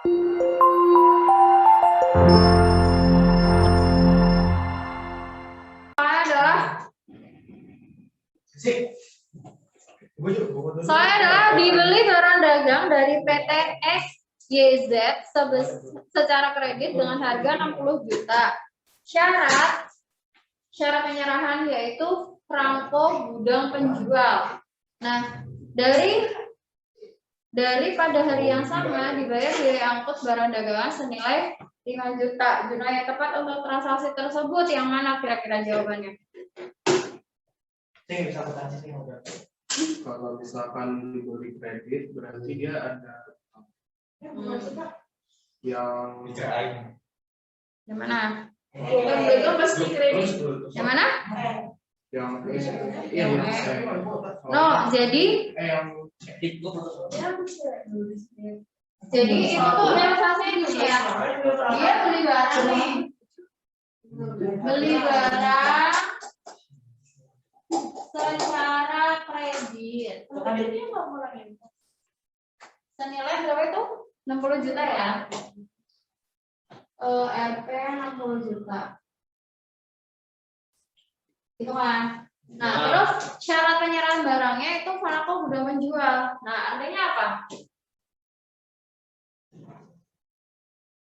Soalnya adalah dibeli barang dagang dari PT XYZ secara kredit dengan harga 60 juta. Syarat penyerahan yaitu perangko gudang penjual. Nah, dari pada hari yang sama dibayar biaya angkut barang dagangan senilai 5 juta. Jumlah yang tepat untuk transaksi tersebut yang mana kira-kira jawabannya? Kalau misalkan dibeli kredit berarti dia ada yang mana? Itu pasti kredit. Yang mana? Jadi itu tuh realisasinya gini ya. Dia beli barang nih. Beli barang secara kredit. Senilai berapa itu? 60 juta ya. RP 60 juta. Itu kan. Nah, terus syarat penyerahan barangnya itu perangko gudang penjual. Nah, artinya apa?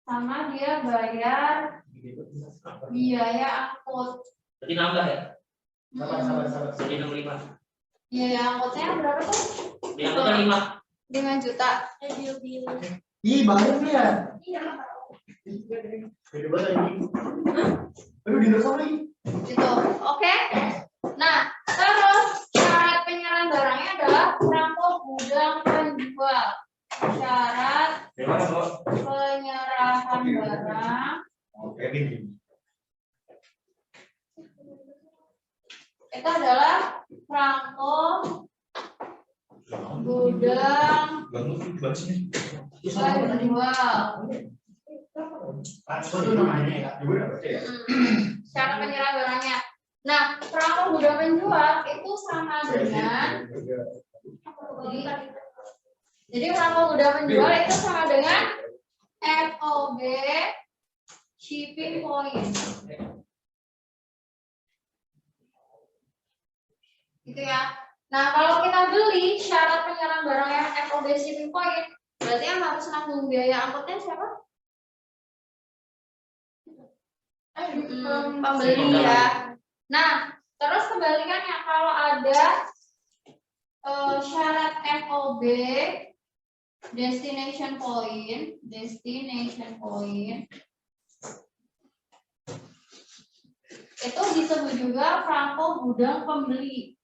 Sama dia bayar biaya angkut. Jadi nambah ya? Sabar. Jadi 65. Biaya angkutnya berapa tuh? Biaya angkutnya 5 juta. Ih, banyak ya. Iya. Beda banget ini. Aduh, di depan lagi. Gitu. Oke. Nah, terus syarat penyerahan barangnya adalah perangko gudang penjual. Syarat penyerahan barang itu adalah perangko gudang penjual. Syarat penyerahan barangnya. Nah, perangko gudang penjual itu sama dengan jadi perangko gudang penjual itu sama dengan FOB shipping point. Gitu ya. Nah, kalau kita beli syarat penyerahan barang yang FOB shipping point, berarti yang harus nanggung biaya angkutnya siapa? Pembeli ya. Nah, terus kebalikannya kalau ada syarat FOB destination point itu disebut juga perangko gudang pembeli.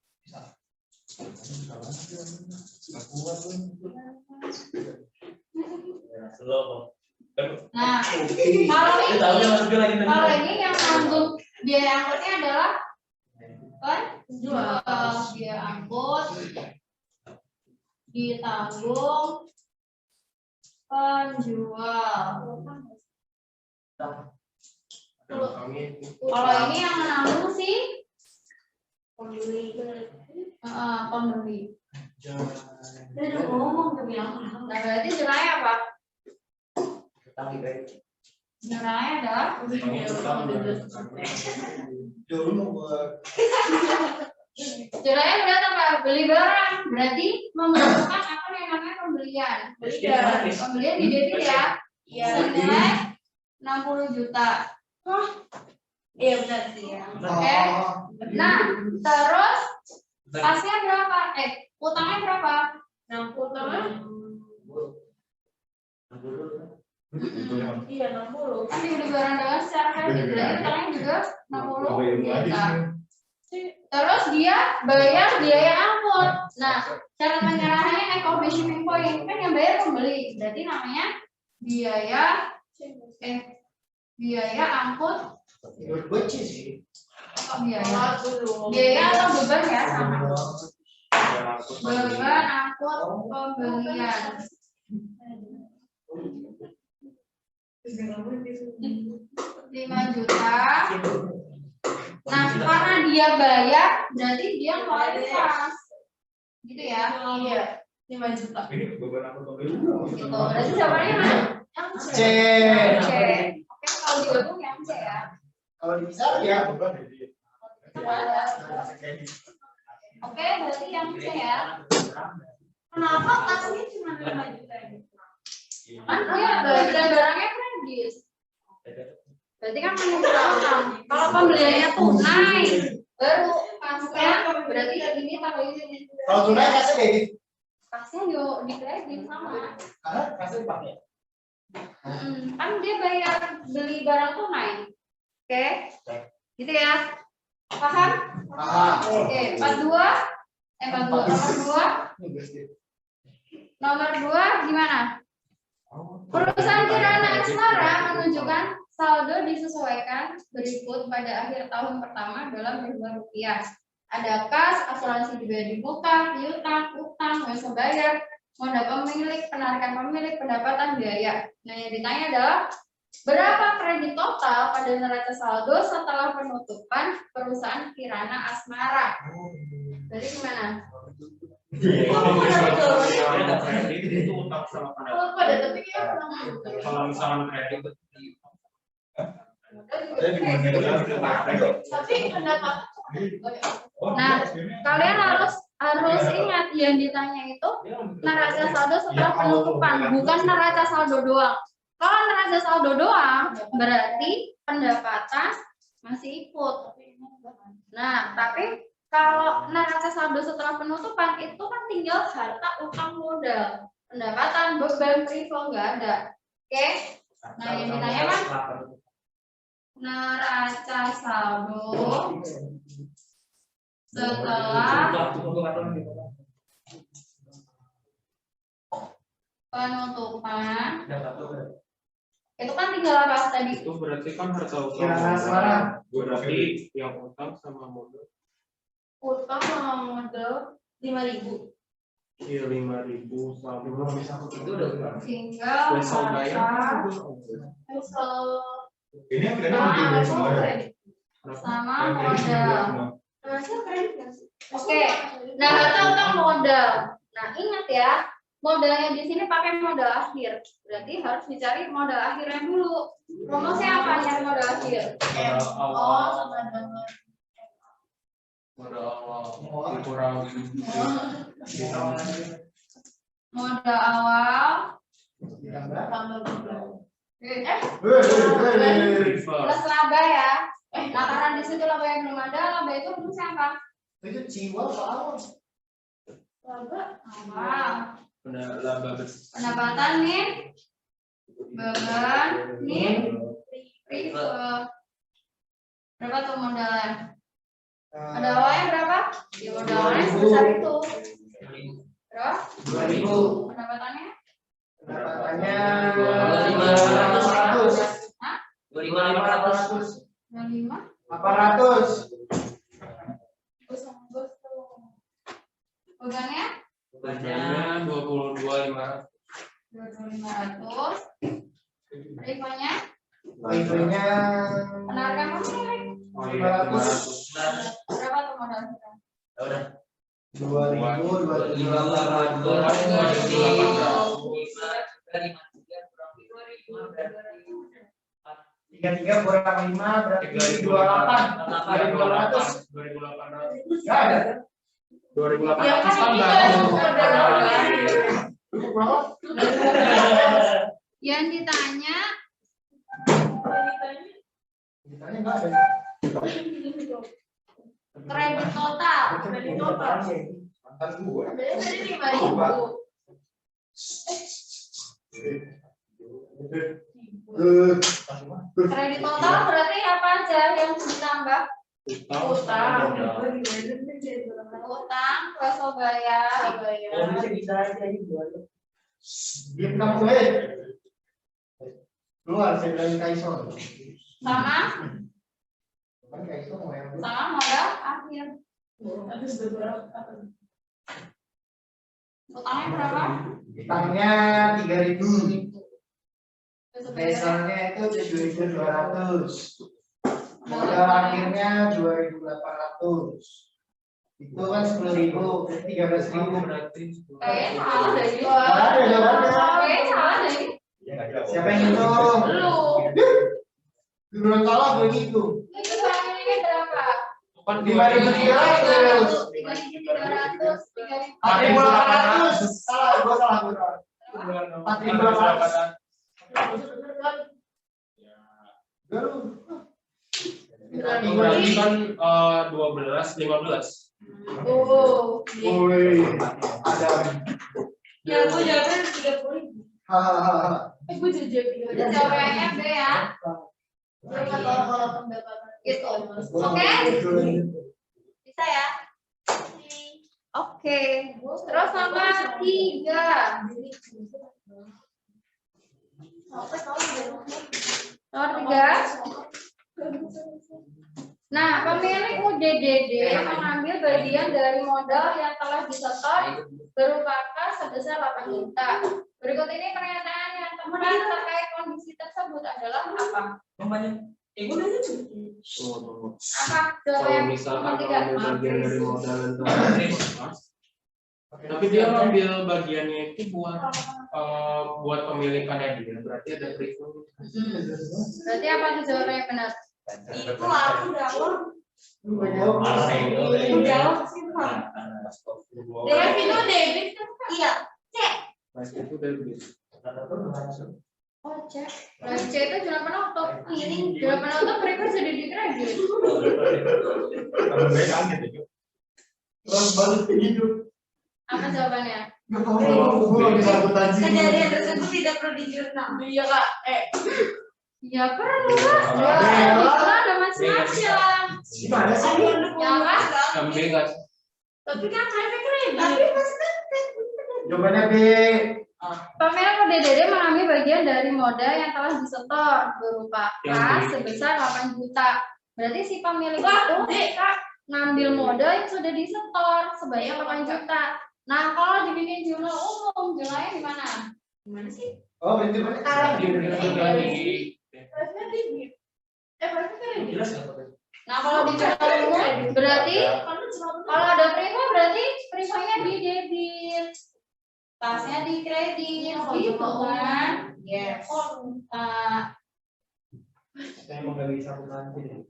Nah, kalau ini yang nanggung biaya angkutnya adalah penjual. Biaya angkut ditanggung penjual. Kalau ini yang menanggung sih pembeli. Nah, berarti jumlahnya apa? Jumlahnya adalah jumlahnya berarti apa? Beli barang berarti membutuhkan apa yang namanya pembelian. Pembelian di debit ya. Senilai 60 juta. Iya benar sih ya. Oke. Nah, terus pasnya berapa? Utangnya berapa? 60. Iya 60. Kan dibeli barang dagangan secara kredit, berarti utangnya juga 60 juta. Terus dia bayar biaya angkut. Nah, cara penyerahannya FOB shipping point kan yang bayar pembeli, berarti namanya biaya angkut. Biaya atau beban ya sama. Beban angkut pembelian. 5 juta. Nah, karena dia bayar, berarti dia ngeluarin pas. Gitu ya? Iya. 5 juta. Gitu. Berarti jawabannya mana? C. Oke, kalau digabung yang C ya. Kalau dipisah ya. Oke, berarti yang C ya. Kenapa kasnya cuma 5 juta ini? Kan dia barang-barangnya kredit. Berarti kan mengumpulkan. Kalau pembeliannya tunai, baru kasnya berarti ini taruh ini. Kalau tunai kasnya kayak gitu. Kasnya yuk di kredit sama. Karena kasnya dipakai. Kan dia bayar beli barang tunai. Oke, gitu ya. Paham? Paham. Oke, 42. Nomor 2 gimana? Perusahaan kirana Asmara menunjukkan saldo disesuaikan berikut pada akhir tahun pertama dalam ribuan rupiah. Ada kas, asuransi dibayar di muka, piutang, utang, wesel bayar, modal pemilik, penarikan pemilik, pendapatan biaya. Nah, yang ditanya adalah berapa kredit total pada neraca saldo setelah penutupan perusahaan kirana Asmara? Jadi gimana? Kredit itu utang sama pendapatan. Kalau misalnya kredit Nah, kalian harus ingat yang ditanya itu neraca saldo setelah penutupan, bukan neraca saldo doang. Kalau neraca saldo doang, berarti pendapatan masih ikut. Nah, tapi kalau neraca saldo setelah penutupan itu kan tinggal harta, utang, modal, pendapatan, beban, privo nggak ada. Oke? Nah, yang ditanya kan neraca saldo setelah penutupan itu kan tinggal apa tadi? itu berarti kan harta Kirana utang. Asmara. Berarti yang utang sama modal. Utang sama modal 5.000. Iya 5.000 sama Itu udah. Tinggal wesel bayar. Ini yang kredit sama modal. Oke, nah harta utang modal. Nah ingat ya, modalnya di sini pakai modal akhir. Berarti harus dicari modal akhirnya dulu. Rumusnya apa nyari modal akhir? Modal awal dikurangi ditambah. Modal awal plus laba ya. Nah karena di situ laba yang belum ada, laba itu rumusnya apa? Itu jiwa soal. Laba awal. Laba Pendapatan nih, beban nih, privo. Berapa tuh modalnya? Ada awalnya berapa? Ya modal awalnya sebesar itu. Berapa? 2.000. Pendapatannya? Pendapatannya 2.500. Hah? 2.500. 25? 800. Bebannya? Bebannya 22.500. 2.500. Privonya? Privonya Penarikan pemilik? 500. Berapa tuh modal kita? Udah. 2.000, 33 kurang 5 berarti 28. 2.800. 2.800. Enggak ada. 2.800 Ya kan tambah. Yang ditanya Ditanya enggak ada. kredit total. Kredit total. Mantan gue. Jadi 5.000. Kredit total berarti apa aja yang ditambah? Utang, wesel bayar, Bisa aja ini Diam kamu keluar saya bilang Kaisor. sama Kan Kaisor mau yang modal akhir. Utangnya berapa? Utangnya 3.000. Wesel bayar Besalnya itu 7.200. Modal akhirnya 2.800. Itu kan 10.000, berarti 13.000 berarti. kayaknya salah deh. Ada jawabannya. Kayaknya salah deh. Siapa yang itu? gue gitu. Itu family berapa? Bukan 5.300. 3.300, 4.800. Salah, gue salah. 4.800. Berarti kan 12, 15. Oh. Woi, ada. Ya, gue jawabnya 30.000. Hahaha. Gue jawabnya jawabannya B ya. Kalau pendapatan gitu. Oke? Bisa ya? Oke. Terus sama 3. Nomor 3. Nah, pemilik UDDD mengambil bagian dari modal yang telah disetor berupa kas sebesar 8 juta. Berikut ini pernyataan yang tepat terkait kondisi tersebut adalah apa? Apa? Kalau misalkan ngambil bagian dari modal yang telah diterima, tapi dia ngambil bagiannya itu buat pemilikannya dia, berarti ada perhitungan. Berarti apa tuh jawabannya benar? Itu aku jawab. Debit itu debit kan? Iya. Itu debit. Oh, cek. Nah, C itu jalan penutup. Ini jalan penutup mereka jadi di kredit. Terus balik ke hidup. Apa jawabannya? Kejadian tersebut tidak perlu di jurnal. Iya kak. Ya perlu lah. Itu ada macam-macam. Gimana sih? Ya kan? Ambil nggak? Tapi kan mereka kredit. Tapi pasti Jawabannya B. Pemilik UDDD mengambil bagian dari modal yang telah disetor berupa kas sebesar 8 juta. Berarti si pemilik itu ngambil modal yang sudah disetor sebanyak 8 juta. Nah, kalau dibikin jurnal umum, jurnalnya di mana? Gimana sih? Oh, berarti mana? Nah, kalau di jurnal umum berarti kalau ada prima berarti primanya di debit. Kasnya di kredit, gitu kan? Yes. Saya mau bagi satu nanti.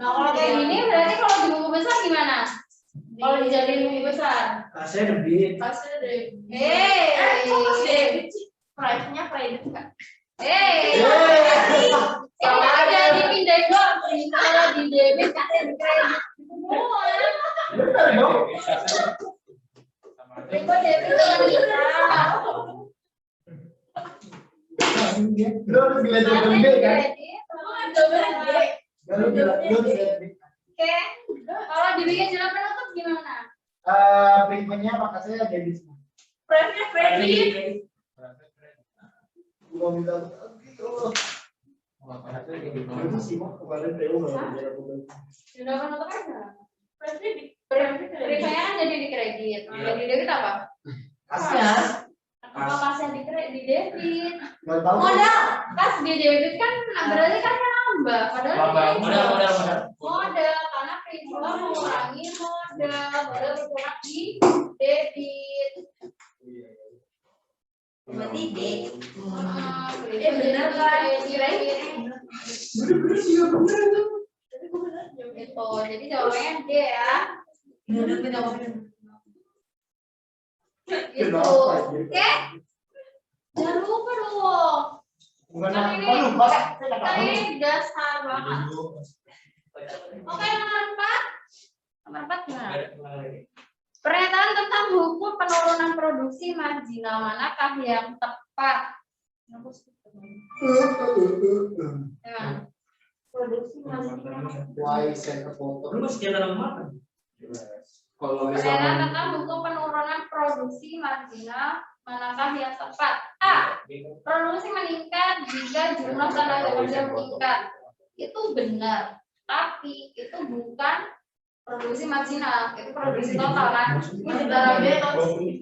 Nah, kalau kayak gini berarti kalau di buku besar gimana? Kalau dijadiin buku besar? Kasnya debit. Kasnya debit. kok debit sih? Price-nya kredit kan? Kalau ada dipindahin doang, kalau di debit kasnya di kredit. Benar dong. Itu debit kalau bisa. Lo harus bilang jawaban B kan? Baru bilang lo debit. Oke. Kalau dibikin jalan penutup gimana? Primanya maka saya debit. Price-nya kredit. Gua minta itu sih mah kemarin Theo nggak Jalan penutup aja. Kredit. Primanya kan jadi di kredit. Jadi debit apa? kasnya Apa kasnya di kredit? Di debit. nggak tahu. Modal kas di debit kan berarti kan nambah. Padahal modal karena prima mengurangi modal berkurang di debit. Berarti D. Benar kan? Kredit. Bener-bener sih ya bener. Gitu. Jadi jawabannya D ya. Gitu. Oke. Jangan lupa dong. Bukan Kan ini, lupa. kan ini dasar banget. Oke, nomor 4. Nomor 4 gimana? Pernyataan tentang hukum penurunan produksi marginal manakah yang tepat? Ya. Produksi marginal. Why saya foto? Lu masih jalan makan. Kalau Pernyataan misalkan tentang hukum penurunan produksi marginal manakah yang tepat? A. Produksi meningkat jika jumlah tenaga kerja meningkat. Itu benar, tapi itu bukan produksi marginal, itu produksi total kan?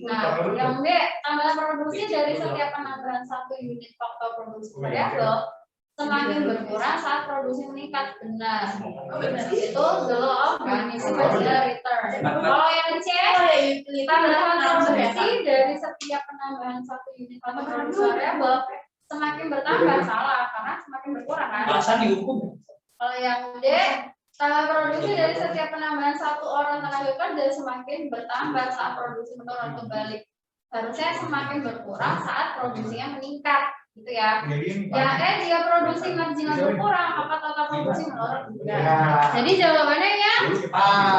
Nah, yang B, tambahan produksi dari setiap penambahan 1 unit faktor produksi variabel semakin berkurang saat produksi meningkat. Benar. Itu the law of diminishing marginal return. Kalau yang C, tambahan produksi dari setiap penambahan 1 unit faktor produksi variabel semakin bertambah. Salah, karena semakin berkurang kan? Masa dihukum? Kalau yang D, tambah produksi dari setiap penambahan 1 orang tenaga kerja semakin bertambah saat produksi menurun kembali. Harusnya semakin berkurang saat produksinya meningkat, gitu ya. Yang E, jika produksi marginal berkurang, maka total produksi menurun. Jadi jawabannya ya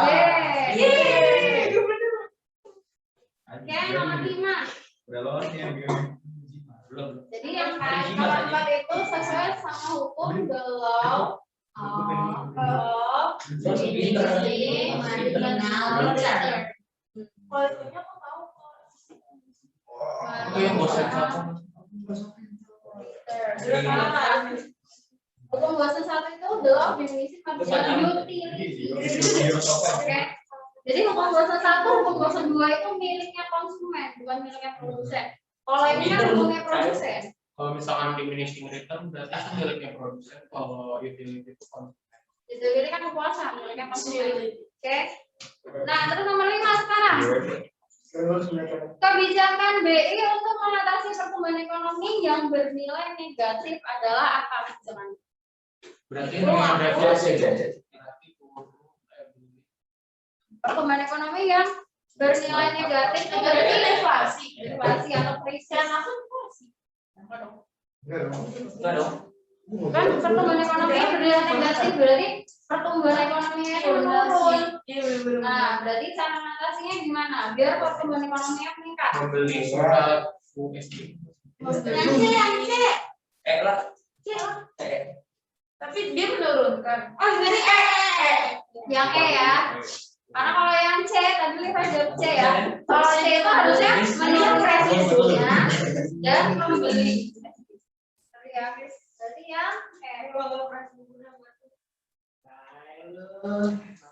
B. Oke, nomor 5. Jadi yang nomor 4 itu sesuai sama hukum the law of diminishing marginal return. Kalau itunya aku tahu. Itu yang bosan satu. Hukum bosan 1 itu the law of diminishing marginal utility. Oke. Jadi hukum bosan 1, hukum bosan 2 itu miliknya konsumen, bukan miliknya produsen. Kalau ini kan hukumnya produsen. Kalau misalkan diminishing return berarti itu miliknya produsen, kalau utility itu konsumen. Utility kan kekuasaan, miliknya konsumen. Oke. Nah, terus nomor 5 sekarang. Kebijakan BI untuk mengatasi pertumbuhan ekonomi yang bernilai negatif adalah apa kebijakan? Berarti ini ada berarti Pertumbuhan ekonomi yang bernilai negatif itu berarti inflasi atau krisis. Enggak dong. Kan pertumbuhan ekonomi yang bernilai negatif berarti pertumbuhan ekonominya itu menurun. Nah, berarti cara mengatasinya gimana? Biar pertumbuhan ekonominya meningkat. membeli surat USD. Yang C. Lah. Tapi dia menurunkan. Oh, jadi yang E ya. Karena kalau yang C tadi lihat jawab C ya. Kalau C itu harusnya menurunkan resikonya dan membeli. Berarti yang E.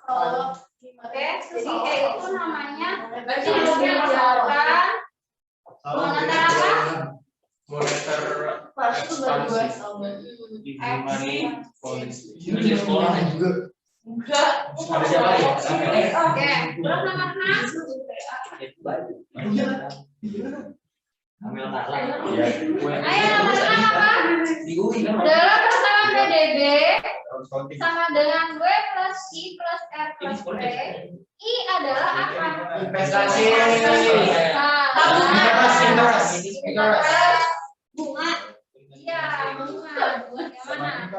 Oh, oke. Jadi E itu namanya kebijakan moneter apa? Moneter Ekspansi. easy money policy. Ini di sekolah juga. Enggak. Ada siapa ya? Oke. Terus nomor 6. Itu baru. Amel Carla. Ayo nomor 6 apa? Di UI kan. Dalam persamaan PDB sama dengan W plus I plus R plus B, I adalah apa? Investasi. Bunga. Iya, bunga. Yang mana?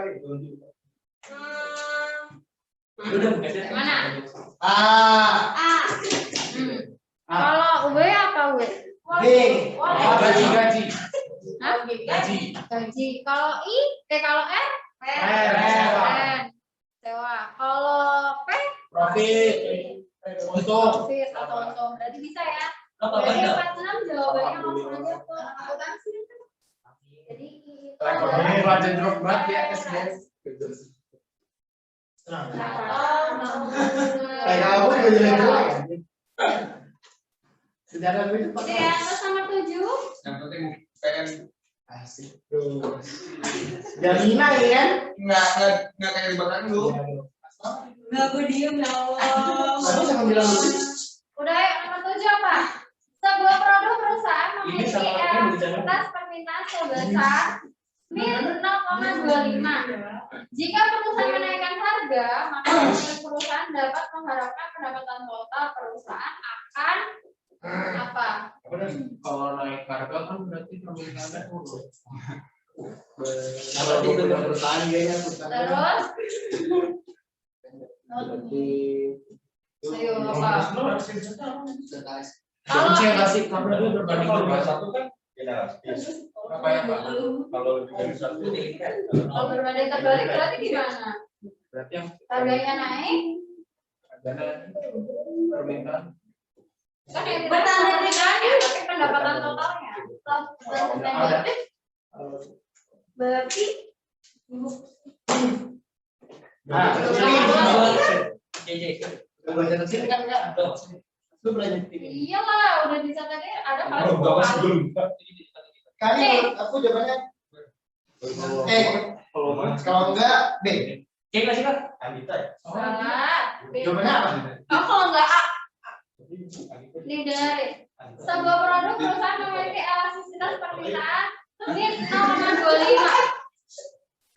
Yang mana? A. Kalau W apa W? Gaji. Hah? Gaji. Gaji. Kalau I, kalau R? R. Sewa. Kalau P? Profit. Untuk. Profit atau untung. Berarti bisa ya? Apa Berarti benda? 46 jawabannya langsung aja ke akuntansi. Jadi itu Ini pelajaran jeruk banget ya SD. Kamu juga jelek doang. Sejarah gue itu Oke ya, terus nomor 7. yang penting pengen asik tuh. Jaminan ya kan? Nggak kayak di belakang lu. Enggak, gue diem ya Allah. Aku sama bilang lu. Udah ya, nomor 7 apa? Sebuah produk perusahaan Ini memiliki sama apa yang bicara? elastisitas permintaan sebesar min 0,25. Jika perusahaan menaikkan harga, maka perusahaan dapat mengharapkan pendapatan total perusahaan akan apa? Kalau naik harga kan berarti permintaannya turun. Berarti itu perusahaan kayaknya Terus? Ayo apa? Kunci yang kasih karena dia berbanding terbalik. kan Apa ya Pak? kalau lebih dari satu Kalau berbanding terbalik berarti gimana? Berarti yang Harganya naik? harganya permintaan. Kan yang kita permintaannya, tapi pendapatan totalnya. Berarti JJ. kecil kan enggak? Lu belajar iyalah udah bisa tadi ada kali. Kali aku jawabannya kalau enggak B. Cek nggak sih Kak? Anita ya? Salah. Jawabannya apa? Oh, kalau enggak A. Nih dengerin. Sebuah produk perusahaan memiliki elastisitas permintaan min 0,25.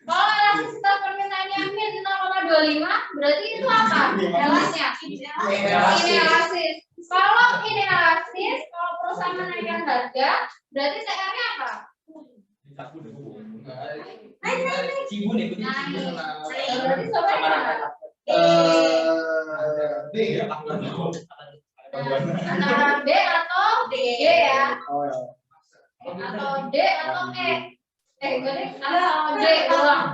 25 berarti itu apa? Elasnya. Inelastis. Kalau inelastis, kalau perusahaan menaikkan harga, berarti TR-nya apa? Cibun itu Naik. Berarti jawabannya D ya. antara B atau D ya. Atau D atau E. Berarti atau D doang.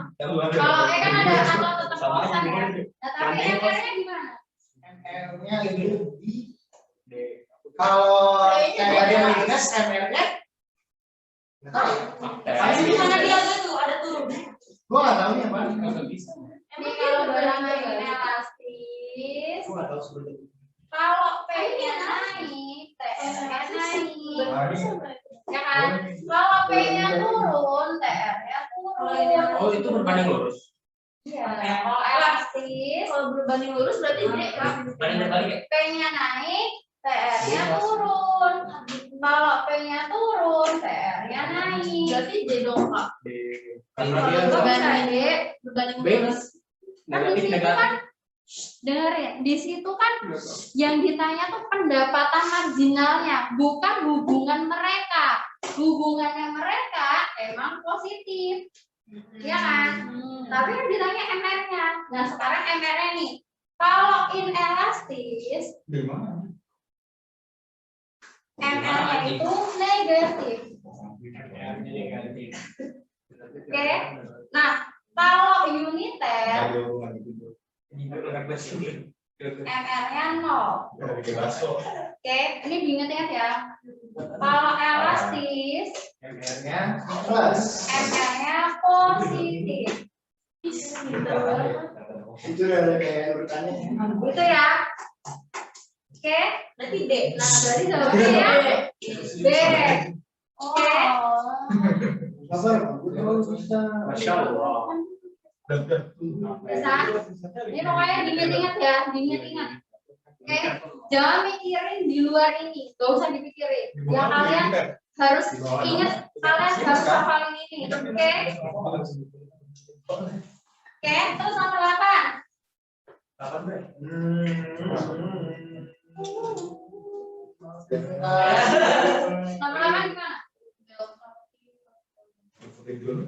Kalau E kan ada atau tetap kosong ya. Nah, tapi MR-nya gimana? MR-nya itu di D. Kalau TR-nya minus, MR-nya Di mana dia ada turun. gua nggak tahu nih apa. Ini kalau barangnya inelastis, Gua nggak tahu sebenarnya. kalau P-nya naik, TR-nya naik. Ya kan? Kalau P-nya turun, TR-nya turun. Oh, itu berbanding lurus. Iya. Kalau elastis, Kalau berbanding lurus berarti D kan? P-nya naik, TR-nya turun. Kalau P-nya turun, TR-nya naik. Berarti D dong Kak. Karena Kalau dia Berbanding D, berbanding B lurus. kan di situ kan, dengerin, di situ kan yang ditanya tuh pendapatan marginalnya, bukan hubungan mereka. Hubungannya mereka emang positif, ya kan? Tapi yang ditanya MR-nya. Nah sekarang MR-nya nih, kalau inelastis, Di mana? MR-nya itu negatif. Oke. Nah kalau uniter, MR-nya 0. Oke, ini diingat-ingat ya. Kalau elastis, MR-nya plus. MR-nya positif. Itu udah kayak urutannya. Itu ya. Oke, Berarti D. nah berarti jawabannya ya B. Oke. Sabar, gua bisa. Masya Allah. Bisa. Ini pokoknya diingat-ingat ya, diingat-ingat. Oke, jangan mikirin di luar ini, gak usah dipikirin. Yang kalian harus ingat, kalian harus hafalin ini. Oke. Oke, terus nomor 8. Nomor 8 gimana?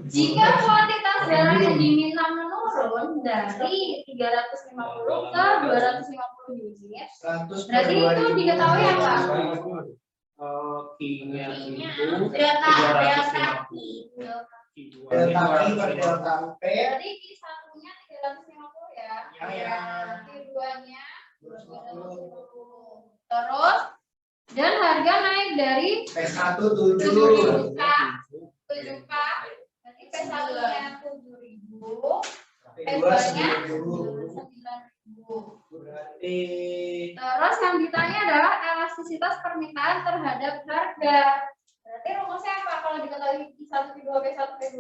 Jika kuantitas darah yang diminta menurun dari 350 ke 250 unit, berarti itu diketahui apa? Q-nya itu Delta 350. Delta Q per delta P. Berarti Q1-nya 350 ya. Ya. Q2-nya 250. Terus dan harga naik dari P1 7.000 7. K, 7K. Berarti P1-nya 7.000, P2-nya 9.000. Berarti Terus yang ditanya adalah elastisitas permintaan terhadap harga. Berarti rumusnya apa kalau diketahui Q1, Q2, P1, P2?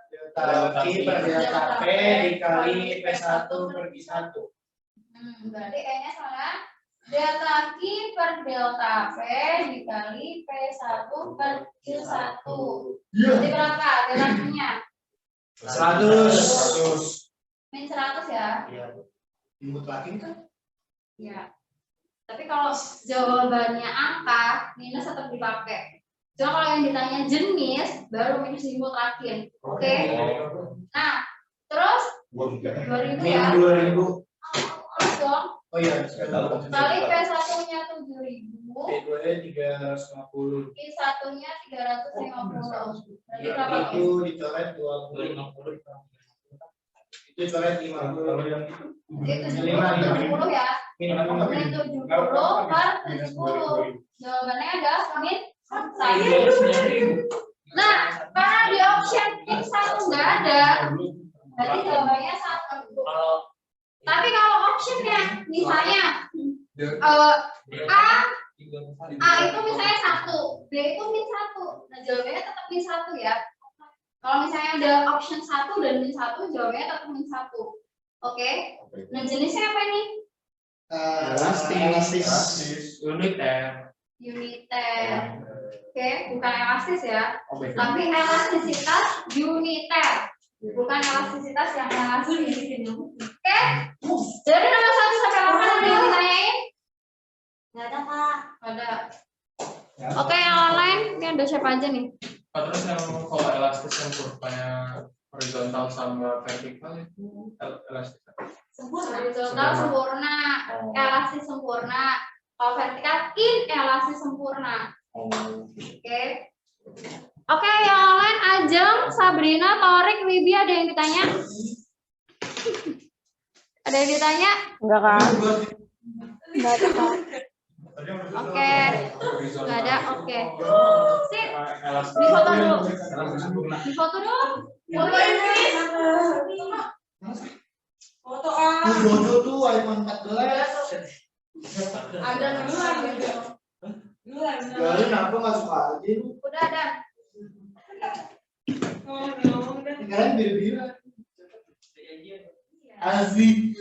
delta Q per delta P dikali P1 per Q1. Berarti E-nya sama. Delta Q per delta P dikali P1 per Q1. Berarti berapa delta Q-nya? 100. Min 100 ya? Input lagi kan? Iya. Tapi kalau jawabannya angka, minus tetap dipakai. Cuma kalau yang ditanya jenis, baru minus dimutlakin. Oke? Nah, terus 2000 ya? 2000. Terus dong, Oh iya, kali P1-nya 7.000, P2-nya 350. Q1-nya 350. Berarti berapa? Itu dicoret 20. Itu coret 50. Kalau yang Itu 70 ya? Min 70 per 70. Jawabannya adalah min 1. Nah, karena di option min 1 nggak ada, berarti jawabannya 1. Tapi kalau optionnya misalnya A itu misalnya 1, B itu min 1. Nah, jawabannya tetap min 1 ya. Kalau misalnya ada option 1 dan min 1, jawabannya tetap min 1. Oke. Nah, jenisnya apa nih? elastis. Uniter. Uniter. Oke, bukan elastis ya. Oh, beda. Tapi elastisitas uniter. Bukan elastisitas yang elastis. Oke, Oke? Dari nomor 1 sampai 8 ada yang ditanyain? Nggak ada, Kak. Ada. Oke, yang online ini ada siapa aja nih? Terus yang kalau elastis yang kurvanya horizontal sama vertikal itu elastis. Horizontal sempurna, elastis sempurna. Kalau vertikal inelastis sempurna. Oke. Oke, yang online Ajeng, Sabrina, Torik, Wibi ada yang ditanya? Ada yang ditanya? Enggak kan? Enggak ada kan? Oke. Enggak ada. Oke. Sip. Difoto dulu. Difoto dulu. Foto ah. Jojo tuh iPhone 14. Ada duluan gitu. Duluan. Jadi kenapa nggak suka aja lu? Udah ada. Sekarang biru-biru. Asik.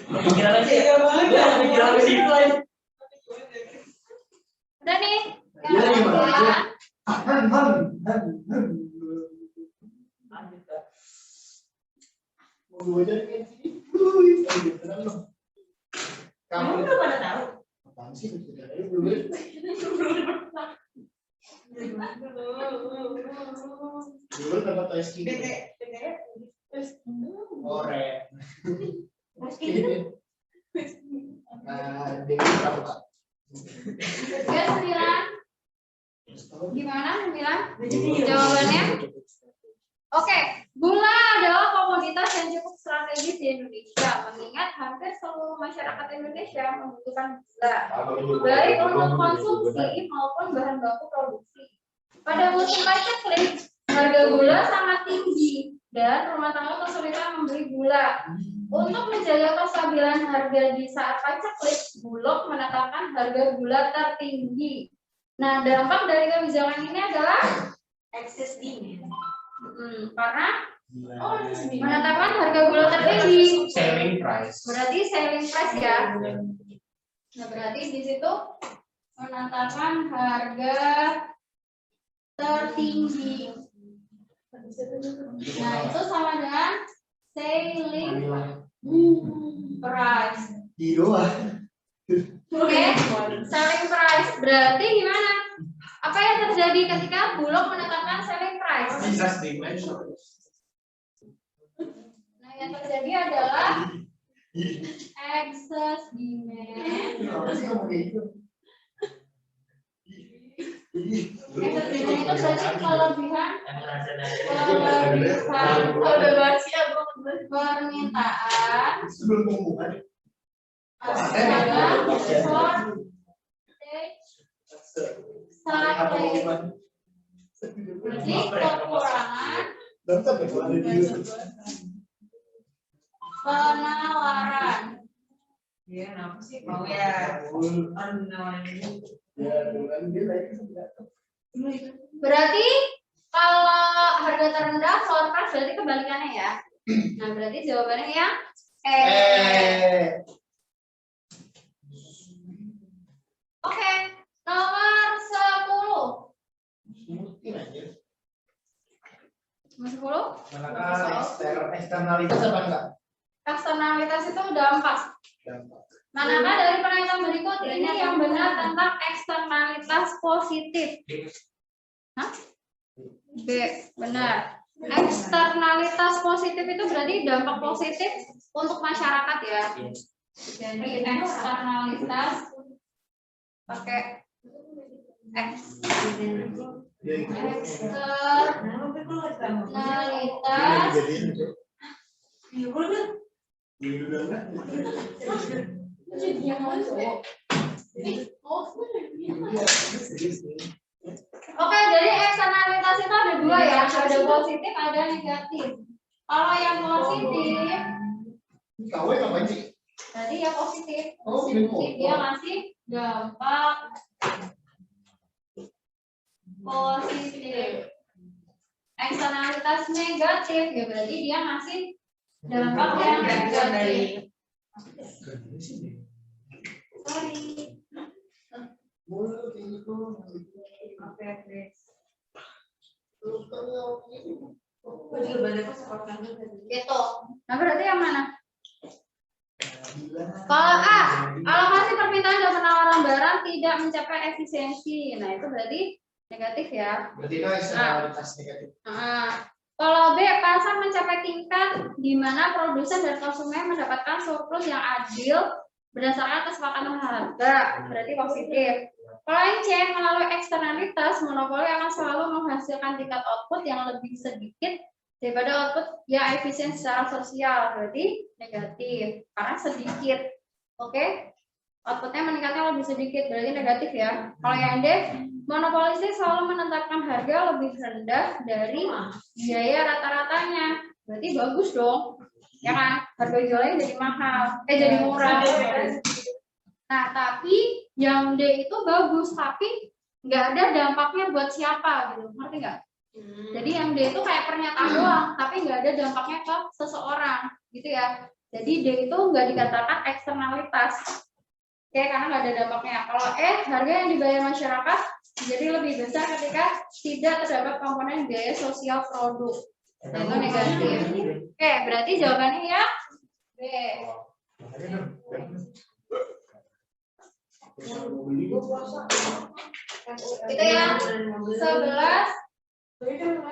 Pikiran aja ya. Pikiran aja sih lain. Udah nih. Iya, Yang gimana? kedua. Mau gue jadi kan sih. Kamu udah pada tahu. Apaan sih? Belum. Dulu dapat tes kini. Ore. Nah, dia berapa Pak? Ya, 9. Gimana 9? Jawabannya? Oke, gula adalah komoditas yang cukup strategis di Indonesia, mengingat hampir seluruh masyarakat Indonesia membutuhkan gula, baik untuk konsumsi maupun bahan baku produksi. Pada musim paceklik, harga gula sangat tinggi dan rumah tangga kesulitan membeli gula. Untuk menjaga kestabilan harga di saat paceklik, Bulog menetapkan harga gula tertinggi. Nah, dampak dari kebijakan ini adalah Excess demand. karena menetapkan harga gula tertinggi. Selling price. Berarti selling price ya. Nah, berarti di situ menetapkan harga tertinggi. Nah, itu sama dengan selling price. Di doa. Oke, selling price. Berarti gimana? Apa yang terjadi ketika Bulog menetapkan selling price? Excess demand. Nah, yang terjadi adalah excess demand. Kenapa sih kamu kayak gitu? Excess demand itu berarti kelebihan Udah baca ya, permintaan Sebelum pengumuman. adalah berarti kekurangan penawaran. Iya, kenapa sih? Mau ya. Berarti kalau harga terendah floor price berarti kebalikannya ya. Nah, berarti jawabannya yang Oke, nomor 10. Nomor 10? Manakah eksternalitas apa enggak? Eksternalitas itu dampak. Manakah dari penelitian berikut ini yang benar tentang eksternalitas positif? Hah? B, benar. Eksternalitas positif itu berarti dampak positif untuk masyarakat ya. Jadi eksternalitas pakai X. Eksternalitas Oke, jadi eksternalitas itu ada dua ya, ada positif, ada negatif. Kalau yang positif, KW ngapain sih? tadi ya positif. Oh, Positif dia ngasih dampak positif. Eksternalitas negatif ya berarti dia ngasih dampak yang negatif. Sorry. Oke, Gitu. Nah, berarti yang mana? Kalau A, alokasi permintaan dan penawaran barang tidak mencapai efisiensi. Nah, itu berarti negatif ya. Berarti itu eksternalitas negatif. Kalau B, pasar mencapai tingkat di mana produsen dan konsumen mendapatkan surplus yang adil berdasarkan kesepakatan harga, berarti positif. Kalau yang C, melalui eksternalitas, monopoli akan selalu menghasilkan tingkat output yang lebih sedikit daripada output yang efisien secara sosial, berarti negatif karena sedikit. Oke, outputnya meningkatnya lebih sedikit, berarti negatif ya. Kalau yang D, monopolistik selalu menetapkan harga lebih rendah dari biaya rata-ratanya, berarti bagus dong, ya kan? Harga jualnya jadi mahal, jadi murah. Nah, tapi yang D itu bagus, tapi nggak ada dampaknya buat siapa gitu, ngerti nggak? Jadi yang D itu kayak pernyataan doang, tapi nggak ada dampaknya ke seseorang, gitu ya. Jadi D itu nggak dikatakan eksternalitas, oke, karena nggak ada dampaknya. Kalau E, harga yang dibayar masyarakat jadi lebih besar ketika tidak terdapat komponen biaya sosial produk, nah, itu negatif. Oke, berarti jawabannya ya B. Itu yang 11. 11.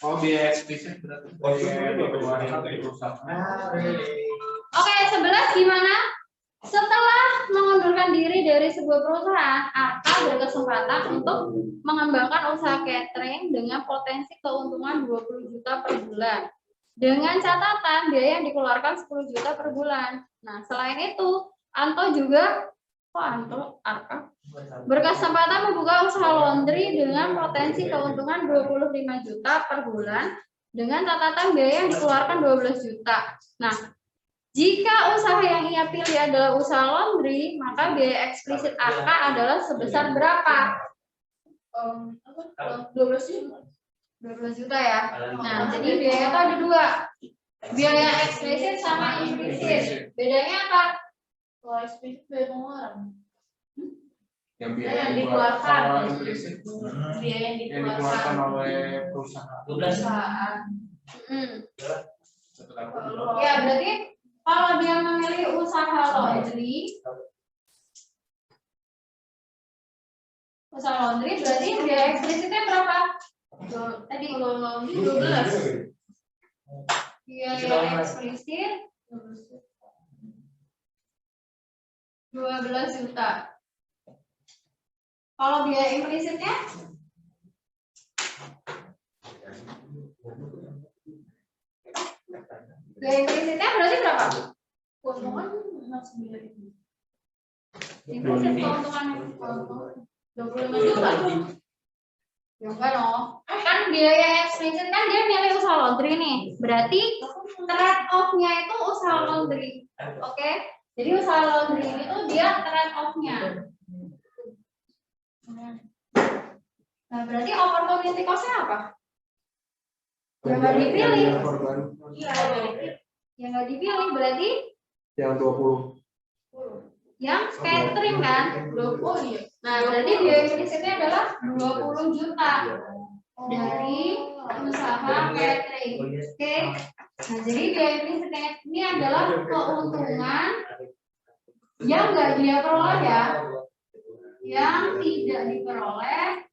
Oh, biaya eksplisit berarti biaya dikeluarkan dari perusahaan. Oke, 11 gimana? Setelah mengundurkan diri dari sebuah perusahaan, akan berkesempatan untuk mengembangkan usaha catering dengan potensi keuntungan 20 juta per bulan. Dengan catatan biaya yang dikeluarkan 10 juta per bulan. Nah, selain itu, Anto juga Arka berkesempatan membuka usaha laundry dengan potensi keuntungan 25 juta per bulan dengan catatan biaya yang dikeluarkan 12 juta. Nah, jika usaha yang ia pilih adalah usaha laundry, maka biaya eksplisit Arka adalah sebesar berapa? 12 juta. 12 juta ya. Nah, jadi biaya itu ada dua. Biaya eksplisit sama implisit. Bedanya apa? Kalau eksplisit biaya pengeluaran. Yang biaya yang dikeluarkan Biaya yang dikeluarkan oleh perusahaan. Ya, berarti kalau dia memilih usaha laundry, berarti biaya eksplisitnya berapa? Tadi 12. Biaya eksplisit 12 juta. Kalau biaya implisitnya? Biaya implisitnya berarti berapa? Keuntungan 9. Implisit keuntungan 25 juta. Ya enggak dong. Kan biaya eksplisit kan dia milih usaha laundry nih. Berarti trade off-nya itu usaha laundry. Oke? Jadi usaha laundry ini tuh dia trade off-nya. Nah, berarti opportunity cost-nya apa? Yang nggak dipilih. Iya, yang nggak dipilih berarti yang 20. Yang catering kan 20. Nah, berarti biaya implisitnya adalah 20 juta dari usaha catering. Oke. Nah, jadi biaya implisitnya ini adalah keuntungan yang nggak dia peroleh ya, yang tidak diperoleh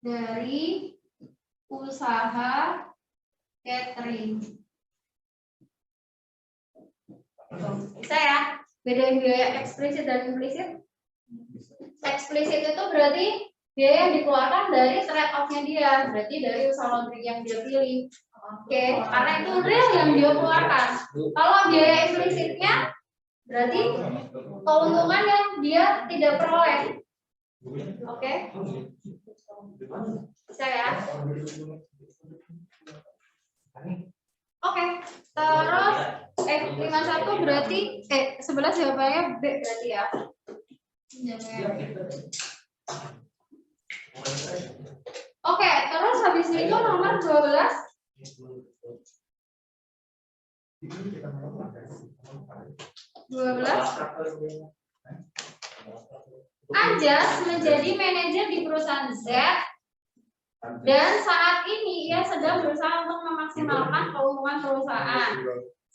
dari usaha catering. Bisa ya? Bedain biaya eksplisit dan implisit. Eksplisit itu berarti biaya yang dikeluarkan dari trade off-nya dia, berarti dari usaha laundry yang dia pilih. Oke, karena itu real yang dia keluarkan. Kalau biaya implisitnya berarti keuntungan yang dia tidak peroleh. Oke? Bisa ya? Oke, terus 51 berarti 11 jawabannya B berarti ya. Oke, terus habis itu nomor 12 Anjas menjadi manajer di perusahaan Z dan saat ini ia sedang berusaha untuk memaksimalkan keuntungan perusahaan.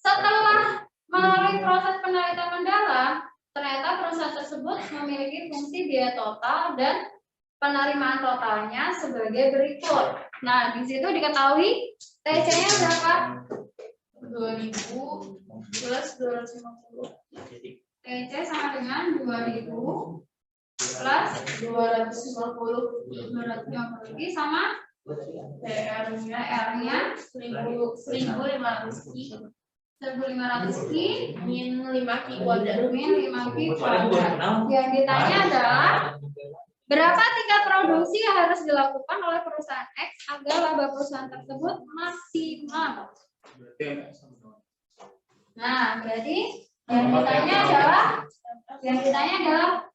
Setelah melalui proses penelitian mendalam, ternyata perusahaan tersebut memiliki fungsi biaya total dan penerimaan totalnya sebagai berikut. Nah, di situ diketahui TC-nya berapa? 2000 plus 250. TC sama dengan 2000 plus 250 lagi sama R-nya 1500 Ki min 5 Ki kuadrat. Yang ditanya adalah berapa tingkat produksi yang harus dilakukan oleh perusahaan X agar laba perusahaan tersebut maksimal. Nah, berarti yang ditanya adalah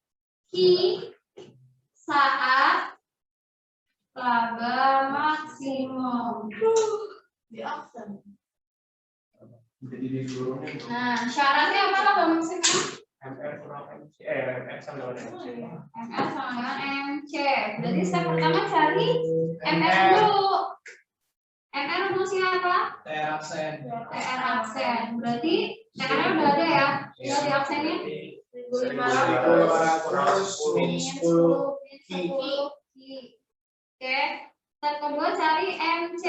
Ki saat laba maksimum. Nah, syaratnya apa laba maksimum? MR kurang MC, MR sama dengan MC. MR sama dengan MC. Berarti step pertama cari MR dulu. MR rumusnya apa? TR absen. TR absen. Berarti TR-nya udah ada ya? Udah di absennya? 1500 min 10 Ki. Oke. Step kedua cari MC.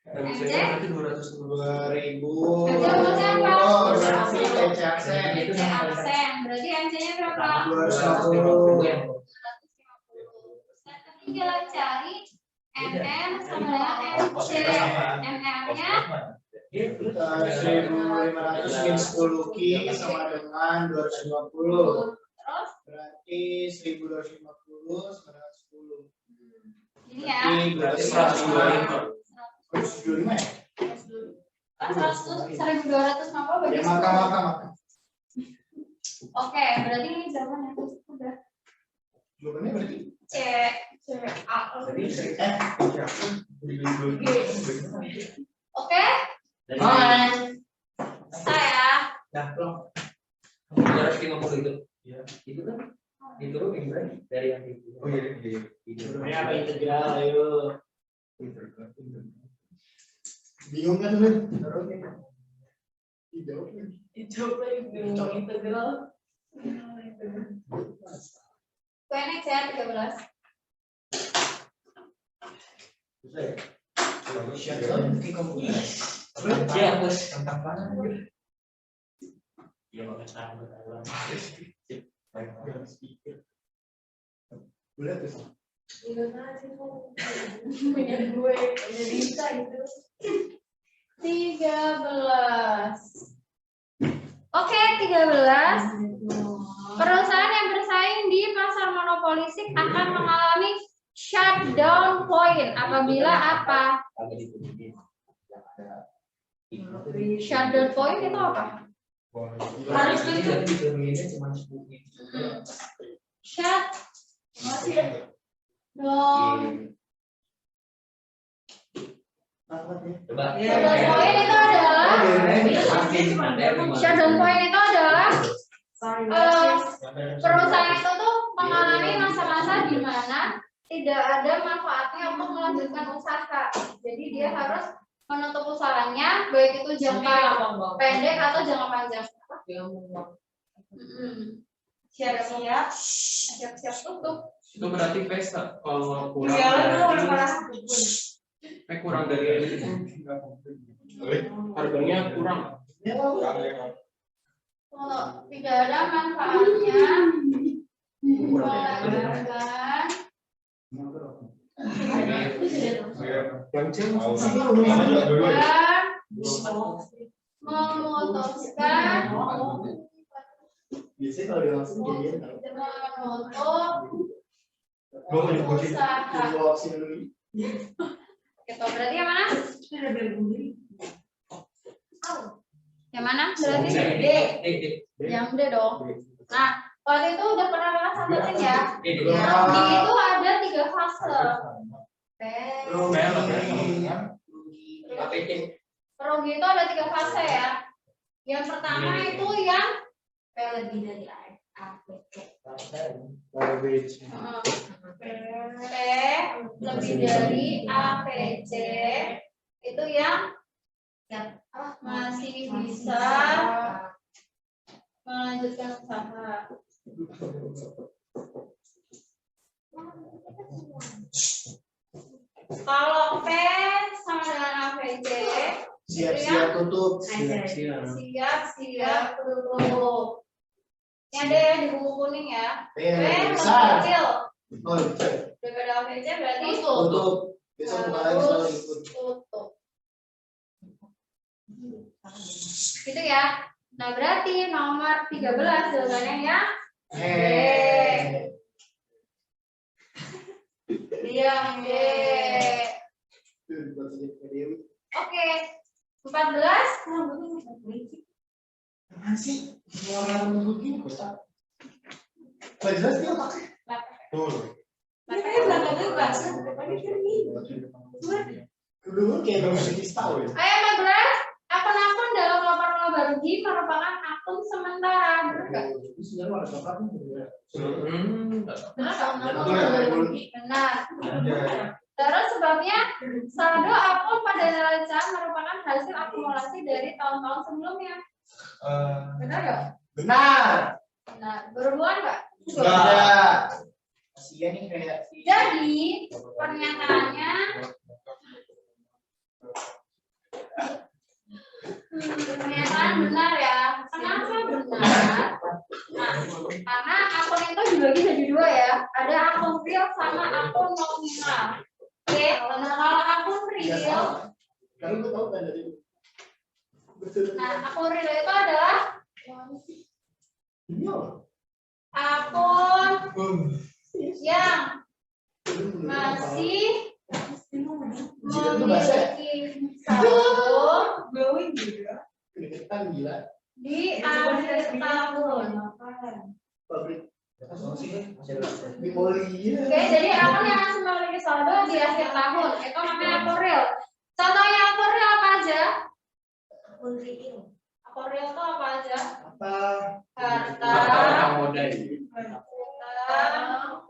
MC-nya berarti 2000. MC-nya apa? Oh, berarti TC absen. TC absen. Berarti MC-nya berapa? 250. Step ketiga cari MR sama dengan MC. MR-nya 1500 min 10 Ki sama dengan 250. terus Berarti 1250 sama dengan 10. ini ya. Berarti 125. 175 ya? 1250 bagi Ya 10. maka. Oke, berarti ini jawabannya udah. Jawabannya berarti C A. Oke, Hai. saya Nah, belum. 250 itu. Ya. Itu kan diturunin berarti dari yang itu. Oh iya. Ini apa integral ayo. Bingung kan lu? Dijawab kan? Dijawab integral. Next ya 13. Bisa ya? Kayak kamu. Ya, bos. Ya makanya sama. Boleh tuh. Punya gue, punya Dita gitu. 13. Oke, 13. Perusahaan yang bersaing di pasar monopolistik akan mengalami shutdown point apabila apa? Shutdown point itu apa? Harus dituruninnya cuma 10. Shut down. Coba. Shutdown point itu adalah shutdown point itu adalah perusahaan itu tuh mengalami masa-masa di mana tidak ada manfaatnya untuk melanjutkan usaha. Jadi dia harus menutup usahanya, baik itu jangka pendek atau jangka panjang. Siap-siap tutup. Itu berarti pesta kalau kurang dari itu harganya kurang. Kalau tidak ada manfaatnya, memutuskan Biasanya kalau dia langsung jadian menutup usaha. Gitu, berarti yang mana? Yang mana? Berarti D. Yang D dong. Nah, waktu itu udah pernah banget sampein ya. D itu ada 3 fase. Rugi itu ada 3 fase ya. Yang pertama itu yang lebih dari APC. Lebih dari APC itu yang masih bisa melanjutkan usaha. Kalau P sama dengan APC, siap-siap tutup. siap-siap tutup. Ini ada ya di buku kuning ya. P lebih besar. kecil Oh, daripada APC berarti tutup. Besok bukan lagi soal ikut. tutup. Gitu ya. Nah, berarti nomor 13 jawabannya ya. Yang D. Oke. 14. Masih orang begini kok. Jelas dia pakai. Tuh. Makanya belakangnya bahasa depannya kiri. Dulu kayak bermusik tahu ya. Ayo 14. Akun-akun dalam laporan Rugi merupakan akun sementara. Benar nggak? Ini sebenarnya ada coklatnya juga. Benar. Terus sebabnya saldo akun pada neraca merupakan hasil akumulasi dari tahun-tahun sebelumnya. Benar nggak? Benar. Nah, berhubungan nggak? Enggak. Kasihan nih kayak Jadi pernyataannya pernyataan benar ya. Kenapa benar? Nah, karena akun itu dibagi jadi 2 ya. Ada akun real sama akun nominal. Oke, nah kalau akun real, kalau gue tahu kan dari nah akun real itu adalah akun yang masih memiliki saldo kedeketan gila. di akhir tahun. Pabrik di Poli. Oke, jadi akun yang masih memiliki saldo di akhir tahun itu namanya akun real. Contohnya akun real apa aja? Akun real itu apa aja? Apa? Harta, modal.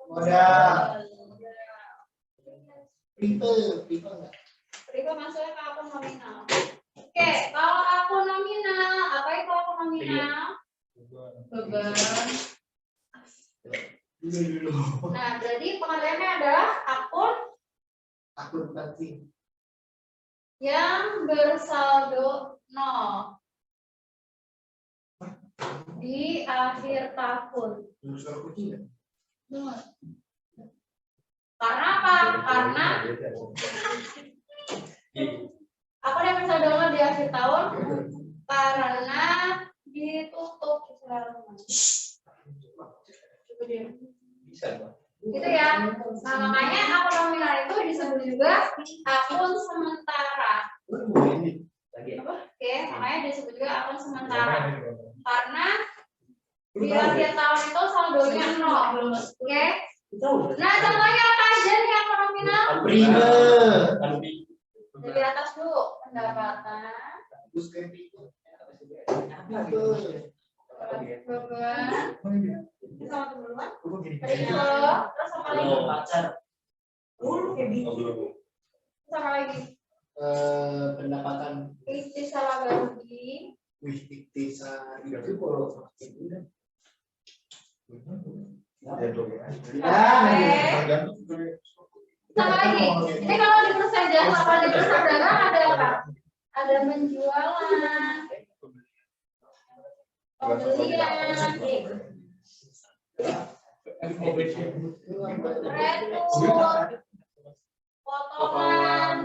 Modal. People enggak? Berikut masuknya ke akun nominal. Oke, kalau akun nominal, apa itu akun nominal? Beban. Dulu. Nah, berarti pengertiannya adalah akun Akuntansi. yang bersaldo 0 di akhir tahun. Suara kucing enggak? Karena apa? Karena akun yang bersaldo 0 di akhir tahun karena ditutup Bisa, Pak. gitu ya. Nah, makanya akun nominal itu disebut juga akun sementara. Lagi. Oke, makanya disebut juga akun sementara karena di akhir tahun itu saldonya 0. Oke. Nah, contohnya apa aja nih akun nominal? Prima. Dari atas dulu, pendapatan, beban, risiko, terus apa lagi? Sama lagi. Pendapatan Ikhtisar laba rugi. ikhtisar. Sama lagi. Ini kalau di perusahaan jasa apa di perusahaan dagang ada apa? Ada penjualan, pembelian, retur, potongan.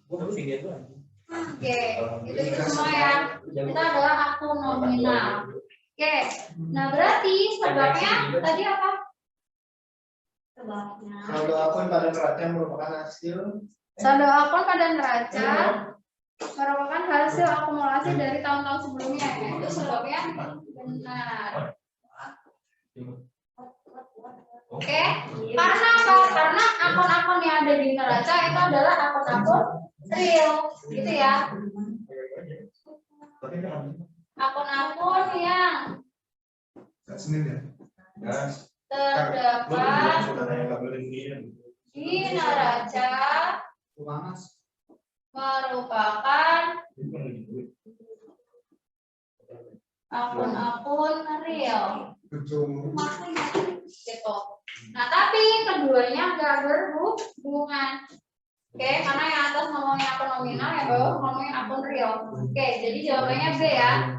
Oke, itu semua ya. Itu adalah akun nominal. Oke, nah berarti sebabnya tadi apa? Sebabnya. Saldo akun pada neraca merupakan hasil. Saldo akun pada neraca merupakan hasil akumulasi dari tahun-tahun sebelumnya. Itu sebabnya benar. Oke, karena apa? Karena akun-akun yang ada di neraca itu adalah akun-akun real. Gitu ya. Akun-akun yang terdapat di neraca merupakan akun-akun real. Gitu. Nah, tapi keduanya nggak berhubungan. Oke, karena yang atas ngomongin akun nominal, yang bawah ngomongin akun real. Oke, jadi jawabannya B ya.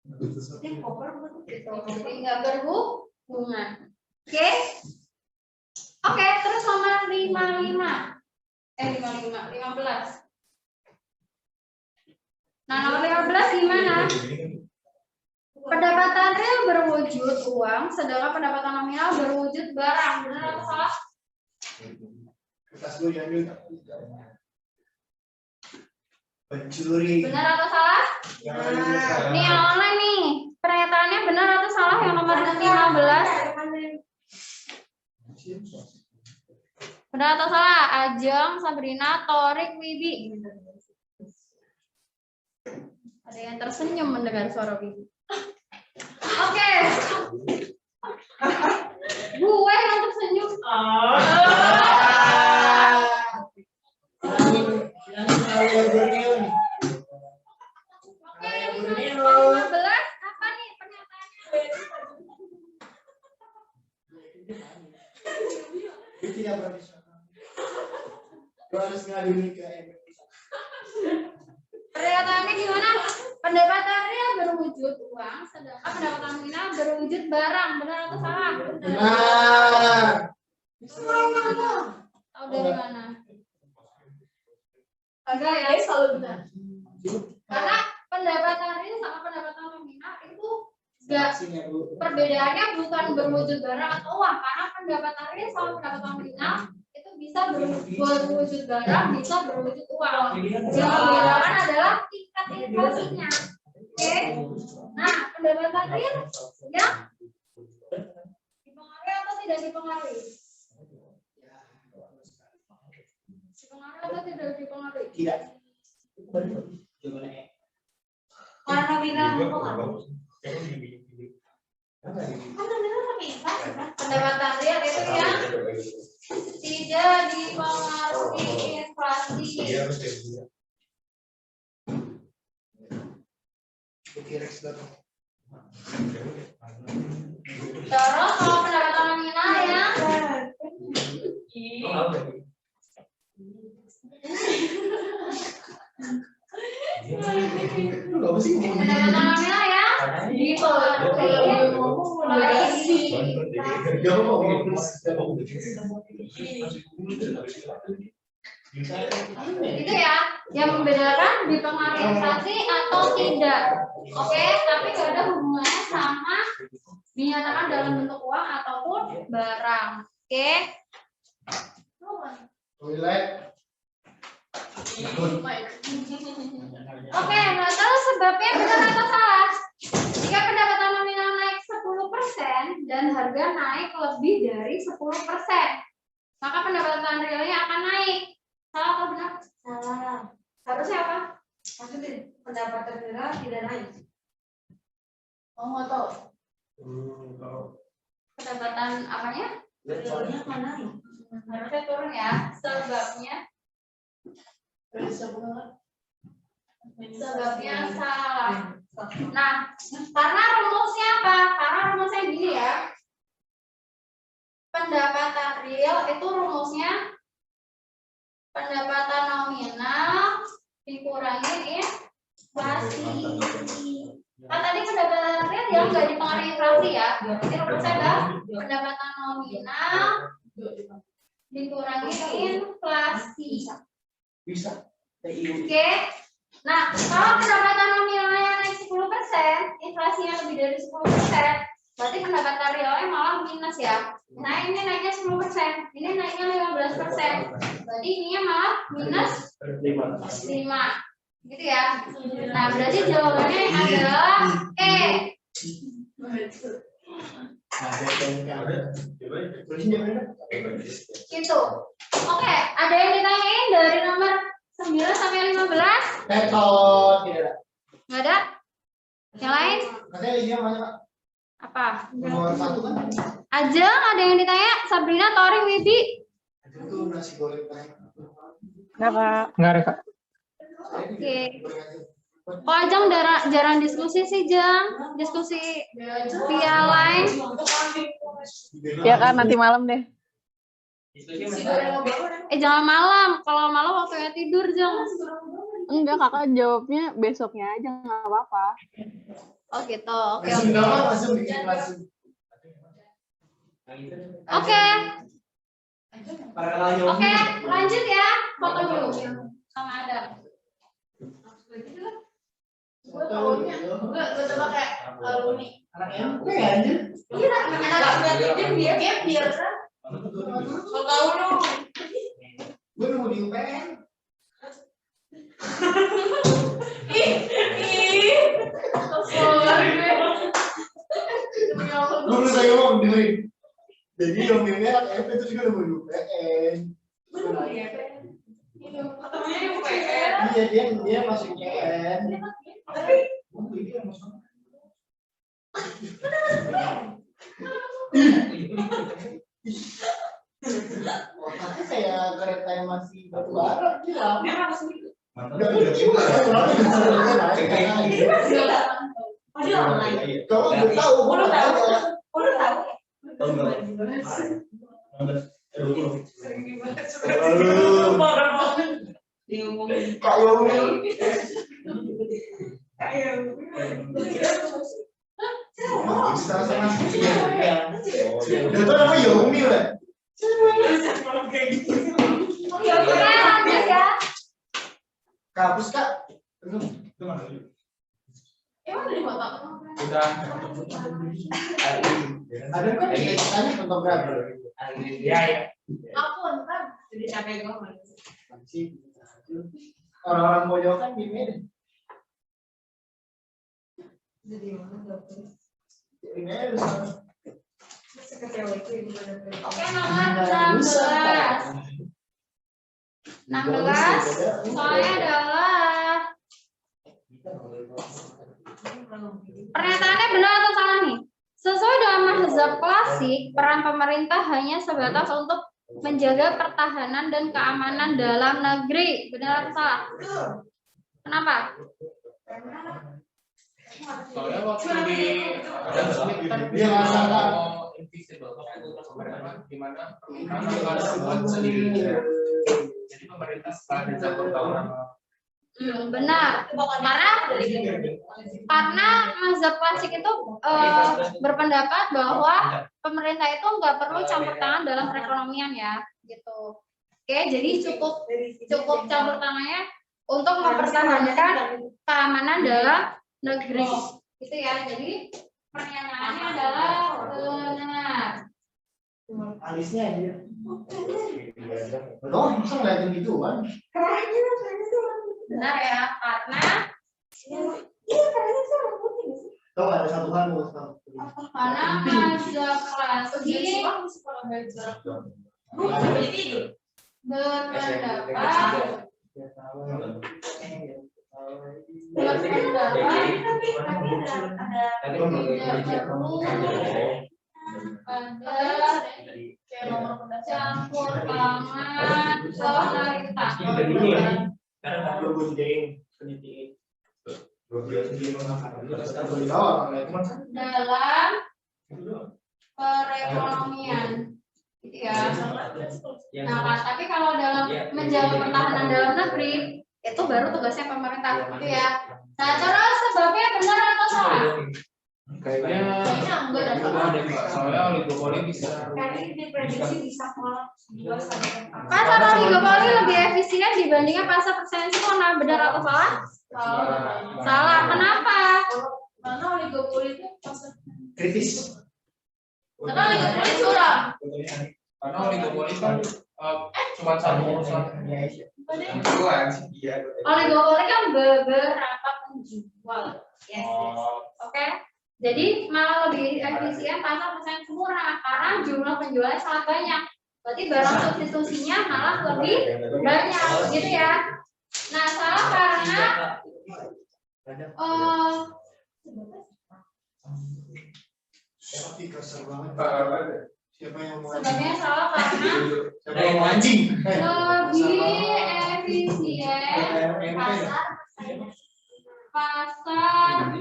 Gitu. Jadi nggak berhubungan. Oke. Oke, terus nomor 55. 15. Nah, nomor 15 gimana? Pendapatan real berwujud uang, sedangkan pendapatan nominal berwujud barang. Benar atau salah? Pencuri. Benar atau salah? Nih yang online nih. Pernyataannya benar atau salah yang nomor 15? Benar atau salah? Ajeng, Sabrina, Torik, Wibi. Ada yang tersenyum mendengar suara Wibi. Oke. Gue yang tersenyum. Oke, 15 apa nih pernyataannya? Pernyataannya gimana? Pendapatan real berwujud uang, sedangkan pendapatan nominal berwujud barang. Benar atau salah? Benar. Tahu dari mana? Agak ya, selalu benar. Karena pendapatan real sama pendapatan nominal itu enggak, perbedaannya bukan berwujud barang atau uang, karena pendapatan real sama pendapatan nominal itu bisa berwujud barang, bisa berwujud uang. Yang membedakan adalah tingkat inflasinya. Oke. Nah, pendapatan real ya dipengaruhi atau tidak dipengaruhi? Dipengaruhi atau tidak dipengaruhi? Tidak. Karena nominal mempengaruhi. Pendapatan real itu yang tidak dipengaruhi inflasi. Terus kalau pendapatan nominal ya pendapatan nominal ya dipengaruhi itu ya yang membedakan dipengaruhi inflasi atau tidak. Oke, tapi tidak ada hubungannya sama dinyatakan dalam bentuk uang ataupun barang. Oke. Oke, nah terus sebabnya benar atau salah? Jika pendapatan nominal naik 10% dan harga naik lebih dari 10%, maka pendapatan realnya akan naik. Salah atau benar? Salah. Harusnya apa? Maksudnya pendapatan real tidak naik. Oh, nggak tahu. Pendapatan apanya? Realnya akan naik. Harusnya turun ya. Sebabnya salah. Nah, karena rumusnya apa? Karena rumusnya gini ya. Pendapatan real itu rumusnya pendapatan nominal dikurangi inflasi. Kan tadi pendapatan real yang nggak dipengaruhi inflasi ya. Jadi rumusnya adalah pendapatan nominal dikurangi inflasi. Bisa. Oke. Nah, kalau pendapatan nominalnya naik 10%, inflasinya lebih dari 10%, berarti pendapatan realnya malah minus ya. Nah, ini naiknya 10%, ini naiknya 15%. Berarti ininya malah minus 5. Gitu ya. Nah, berarti jawabannya adalah E. Gitu. Oke, ada yang ditanyain dari nomor 9 sampai 15? Tetot, kira. Nggak ada? Yang lain? Katanya iya mana Kak? Apa? Nomor 1 kan? Ajeng, ada yang ditanya? Sabrina, Tori, Widi? Itu nasi goreng Kak. Enggak, Kak. Nggak ada Kak. Oke. Kok Ajeng jarang diskusi sih, Jeng? Diskusi via line? Ya kan nanti malam deh. Jangan malam. Kalau malam waktunya tidur, Jeng. Enggak, Kakak jawabnya besoknya aja nggak apa-apa. Oh gitu. Oke, Langsung oke. gampang, langsung bikin langsung. Oke. Para yang Oke, lanjut ya. Foto dulu sama Adam. Gue taunya, gue coba kayak alumni. Anak MP anjir. Iya, anak dia gap year. Kau tahu lu? Gue nunggu di UPN. Lu bisa ngomong dengerin. Jadi yang ini anak MP itu juga nunggu di UPN. Iya dia masuk UPN. Otaknya kayak kereta yang masih batu bara gila. Kalau udah tahu, udah tahu. Itu namanya Yomi lah. Kapus Kak. Udah. Ada kan kaitannya fotografer. Ya ya. Aku kan jadi capek banget. Orang-orang pojokan gini deh. Jadi mana Ini aja. sekecil itu ibu benar. Oke, nomor 16. 16 soalnya adalah pernyataannya benar atau salah nih? Sesuai dengan mazhab klasik, peran pemerintah hanya sebatas untuk menjaga pertahanan dan keamanan dalam negeri. Benar atau salah? Kenapa? Soalnya waktu di Adam Smith kan Dia nggak salah. invisible, gimana permintaan akan buat sendiri. Jadi pemerintah setelah dicampur tangan. Benar. Karena mazhab klasik itu berpendapat bahwa pemerintah itu nggak perlu campur tangan dalam perekonomian ya, gitu. Oke, jadi cukup campur tangannya untuk mempertahankan keamanan dalam negeri, gitu ya. Jadi pernyataannya adalah benar. Alisnya aja. Oh, masa ngeliatin gitu kan? Benar ya, karena Tahu ada satu hal mau tahu. mazhab klasik campur tangan pemerintah. Dalam perekonomian, gitu ya. Nah, tapi kalau dalam menjaga pertahanan dalam negeri itu baru tugasnya pemerintah, gitu ya. Nah, terus sebabnya benar atau salah? Kayaknya enggak ada Pak. Soalnya oligopoli bisa. Diprediksi bisa malah 2 Kata oligopoli lebih efisien dibandingkan pasar persensi mana? Benar atau salah? Salah. Kenapa? Karena oligopoli itu Kritis. Karena oligopoli curang. Karena oligopoli kan cuma satu urusan. Oligopoli kan beberapa penjual. Yes. Oke. Jadi malah lebih efisien pasar persensi murah karena jumlah penjualnya sangat banyak. Berarti barang substitusinya malah lebih banyak, gitu ya. Nah, salah karena mana Siapa yang mau sebabnya salah karena siapa yang mau anjing? lebih efisien pasar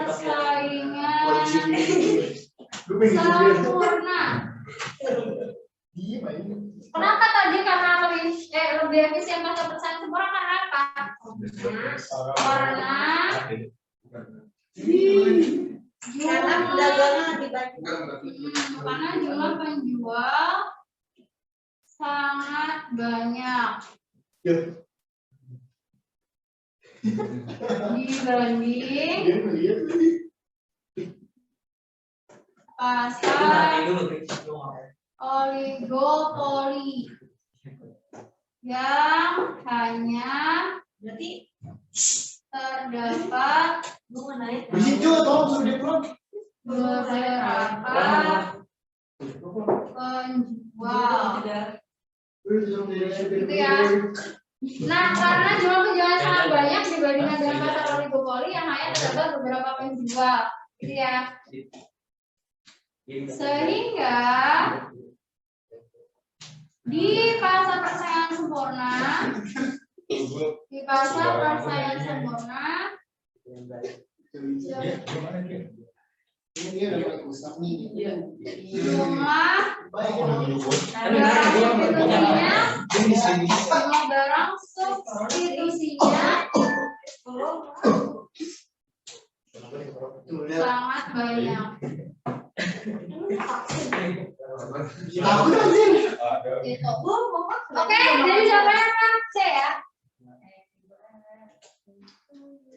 persaingan sempurna. Kenapa tadi karena lebih efisien pasar persaingan sempurna karena apa? Karena karena jumlah penjual sangat banyak dibanding pasar oligopoli yang hanya terdapat beberapa penjual. Gitu ya. Nah, karena jumlah penjual sangat banyak dibandingkan dengan pasar oligopoli yang hanya terdapat beberapa penjual. Gitu ya. Sehingga di pasar persaingan sempurna jumlah barang substitusinya sangat banyak. Oke, jadi jawabannya C ya.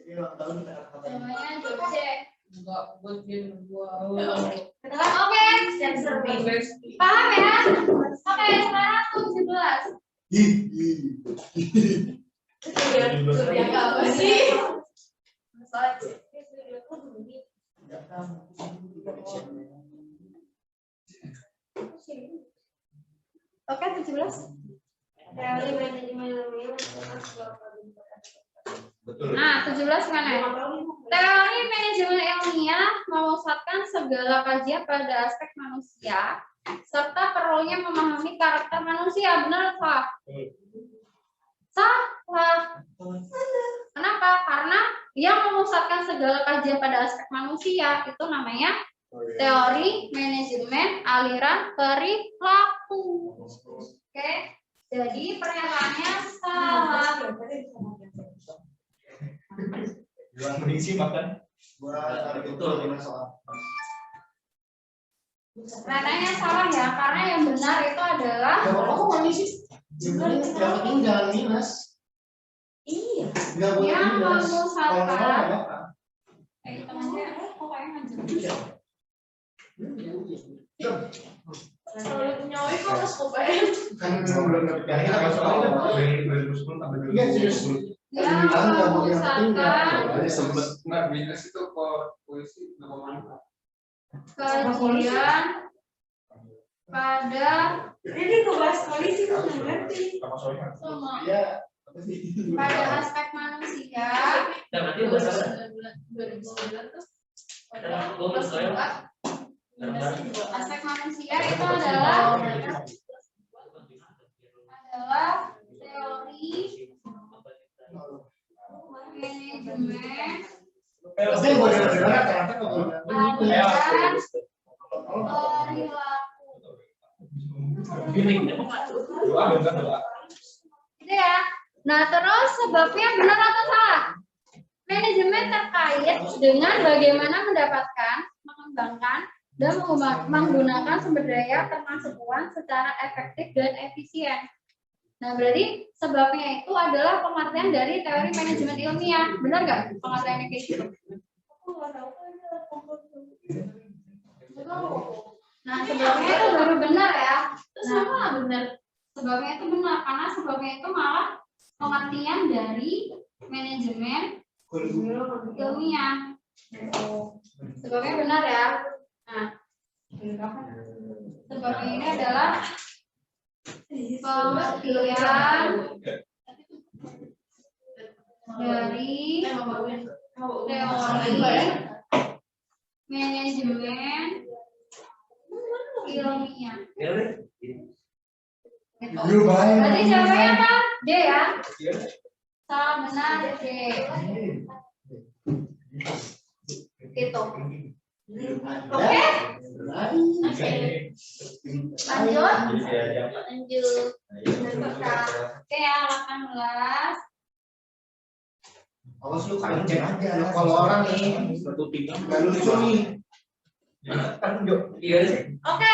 Jawabannya jawab C. Oke, paham ya? Oke, sekarang 17. Oke, 17. Teori manajemen ilmiah. Nah, 17 mana? Teori manajemen ilmiah memusatkan segala kajian pada aspek manusia serta perlunya memahami karakter manusia. Benar, Pak? Salah. Kenapa? Karena yang memusatkan segala kajian pada aspek manusia itu namanya teori manajemen aliran perilaku. Oke, jadi pernyataannya salah. Mending sih makan. Pernyataannya salah ya, karena yang benar itu adalah Yang penting jangan minus. Iya. Yang memusatkan temannya kok kayak ngajar. Kalau punya wifi harus kopen. Kan belum dapat yang dari 2010 sampai 2020. Yang memusatkan Sempat nggak minus itu kok polisi nggak mau. kajian pada Ini ngebahas polisi kok nggak ngerti. pada aspek manusia. Berarti bahasa 2009 tuh aspek manusia itu adalah teori manajemen perilaku. Gitu ya. Nah, terus sebabnya benar atau salah? Manajemen terkait dengan bagaimana mendapatkan, mengembangkan, dan menggunakan sumber daya termasuk uang secara efektif dan efisien. Nah, berarti sebabnya itu adalah pengertian dari teori manajemen ilmiah. Benar nggak pengertiannya kayak gitu? Nah, sebabnya itu baru benar ya. Nah, benar. Sebabnya itu benar, karena sebabnya itu malah pengertian dari manajemen ilmiah. Sebabnya benar ya. Nah, sebabnya ini adalah pengertian dari teori manajemen ilmiah. Gitu. Berarti jawabannya apa? D ya? Salah benar D. Gitu. Oke? Lanjut. Oke ya, 18. Awas lu kenceng aja. Kalau orang nih, 1-3. nggak lucu nih. Iya sih. Oke.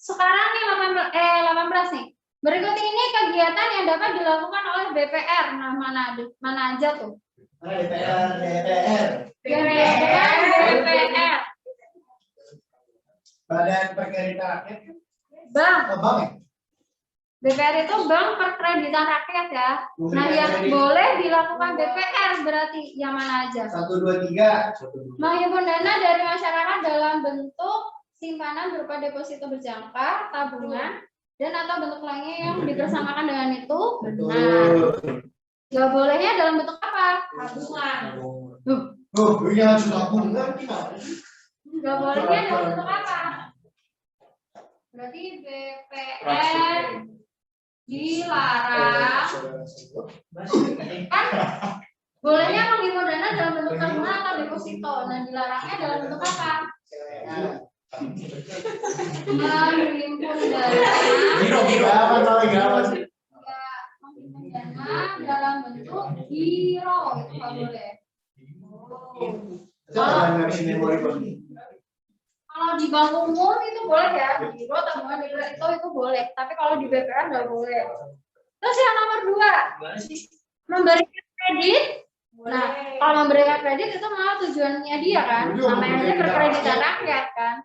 Sekarang nih 18 nih. Berikut ini kegiatan yang dapat dilakukan oleh BPR. Nah, mana aja tuh? DPR. BPR. Badan Perkreditan Rakyat. Bank. Oh, bank ya? BPR itu Bank Perkreditan Rakyat ya. Nah, yang boleh dilakukan BPR berarti yang mana aja? 1, 2, 3. Menghimpun dana dari masyarakat dalam bentuk simpanan berupa deposito berjangka, tabungan, dan atau bentuk lainnya yang dipersamakan dengan itu. Benar. Gak bolehnya dalam bentuk apa? Tabungan. Oh, iya sudah bunga gimana? Gak bolehnya dalam bentuk apa? Berarti BPR dilarang. Kan bolehnya menghimpun dana dalam bentuk tabungan atau deposito. Nah, dilarangnya dalam bentuk apa? Menghimpun dana. Menghimpun dana dalam bentuk giro itu nggak boleh. Kalau di bank umum itu boleh ya, di giro tabungan itu boleh. Tapi kalau di BPR nggak boleh. Terus yang nomor 2, memberikan kredit. Nah, kalau memberikan kredit itu malah tujuannya dia kan, namanya Perkreditan Rakyat kan.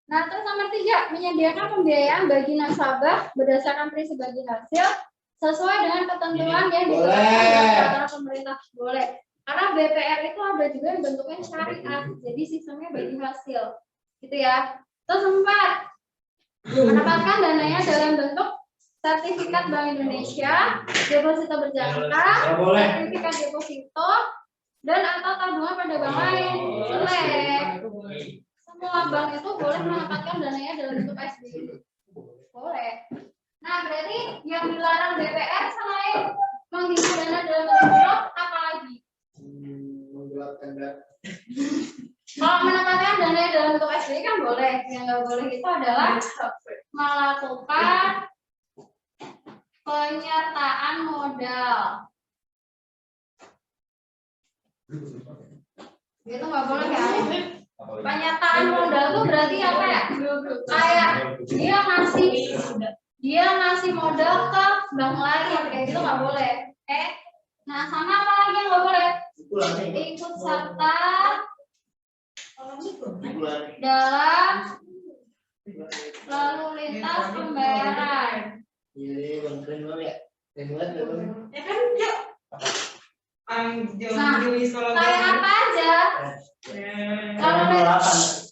Nah, terus nomor 3, menyediakan pembiayaan bagi nasabah berdasarkan prinsip bagi hasil sesuai dengan ketentuan yang ditetapkan oleh peraturan pemerintah. Boleh. Karena BPR itu ada juga yang bentuknya syariah, jadi sistemnya bagi hasil, gitu ya. Terus 4, menempatkan dananya dalam bentuk sertifikat Bank Indonesia, deposito berjangka, sertifikat deposito, dan atau tabungan pada bank lain. Boleh. Semua bank itu boleh menempatkan dananya dalam bentuk SBI. Boleh. Nah, berarti yang dilarang BPR selain menghimpun dana dalam bentuk giro, apa lagi? Kalau menempatkan dananya dalam bentuk SBI kan boleh. Yang nggak boleh itu adalah melakukan penyertaan modal. Itu nggak boleh ya. Penyertaan modal itu berarti apa ya? Kayak dia ngasih modal ke bank lain, kayak gitu nggak boleh. Nah, sama apa lagi yang nggak boleh? Ikut serta dalam lalu lintas pembayaran. Nah, kayak apa aja?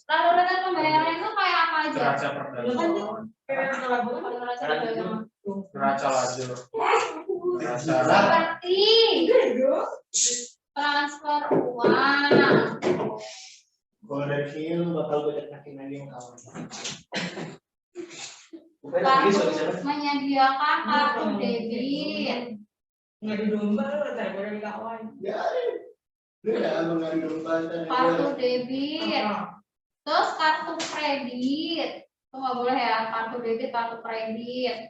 Lalu lintas pembayaran itu kayak apa aja? Neraca perdagangan, neraca lajur, Seperti transfer uang. Kalau dari sini lu bakal gue cekakin lagi yang kawan. Menyediakan kartu debit. Ngadu domba lu daripada di kawan. Ya, lu udah ngadu domba. Kartu debit. Terus kartu kredit. Itu nggak boleh ya, kartu debit, kartu kredit.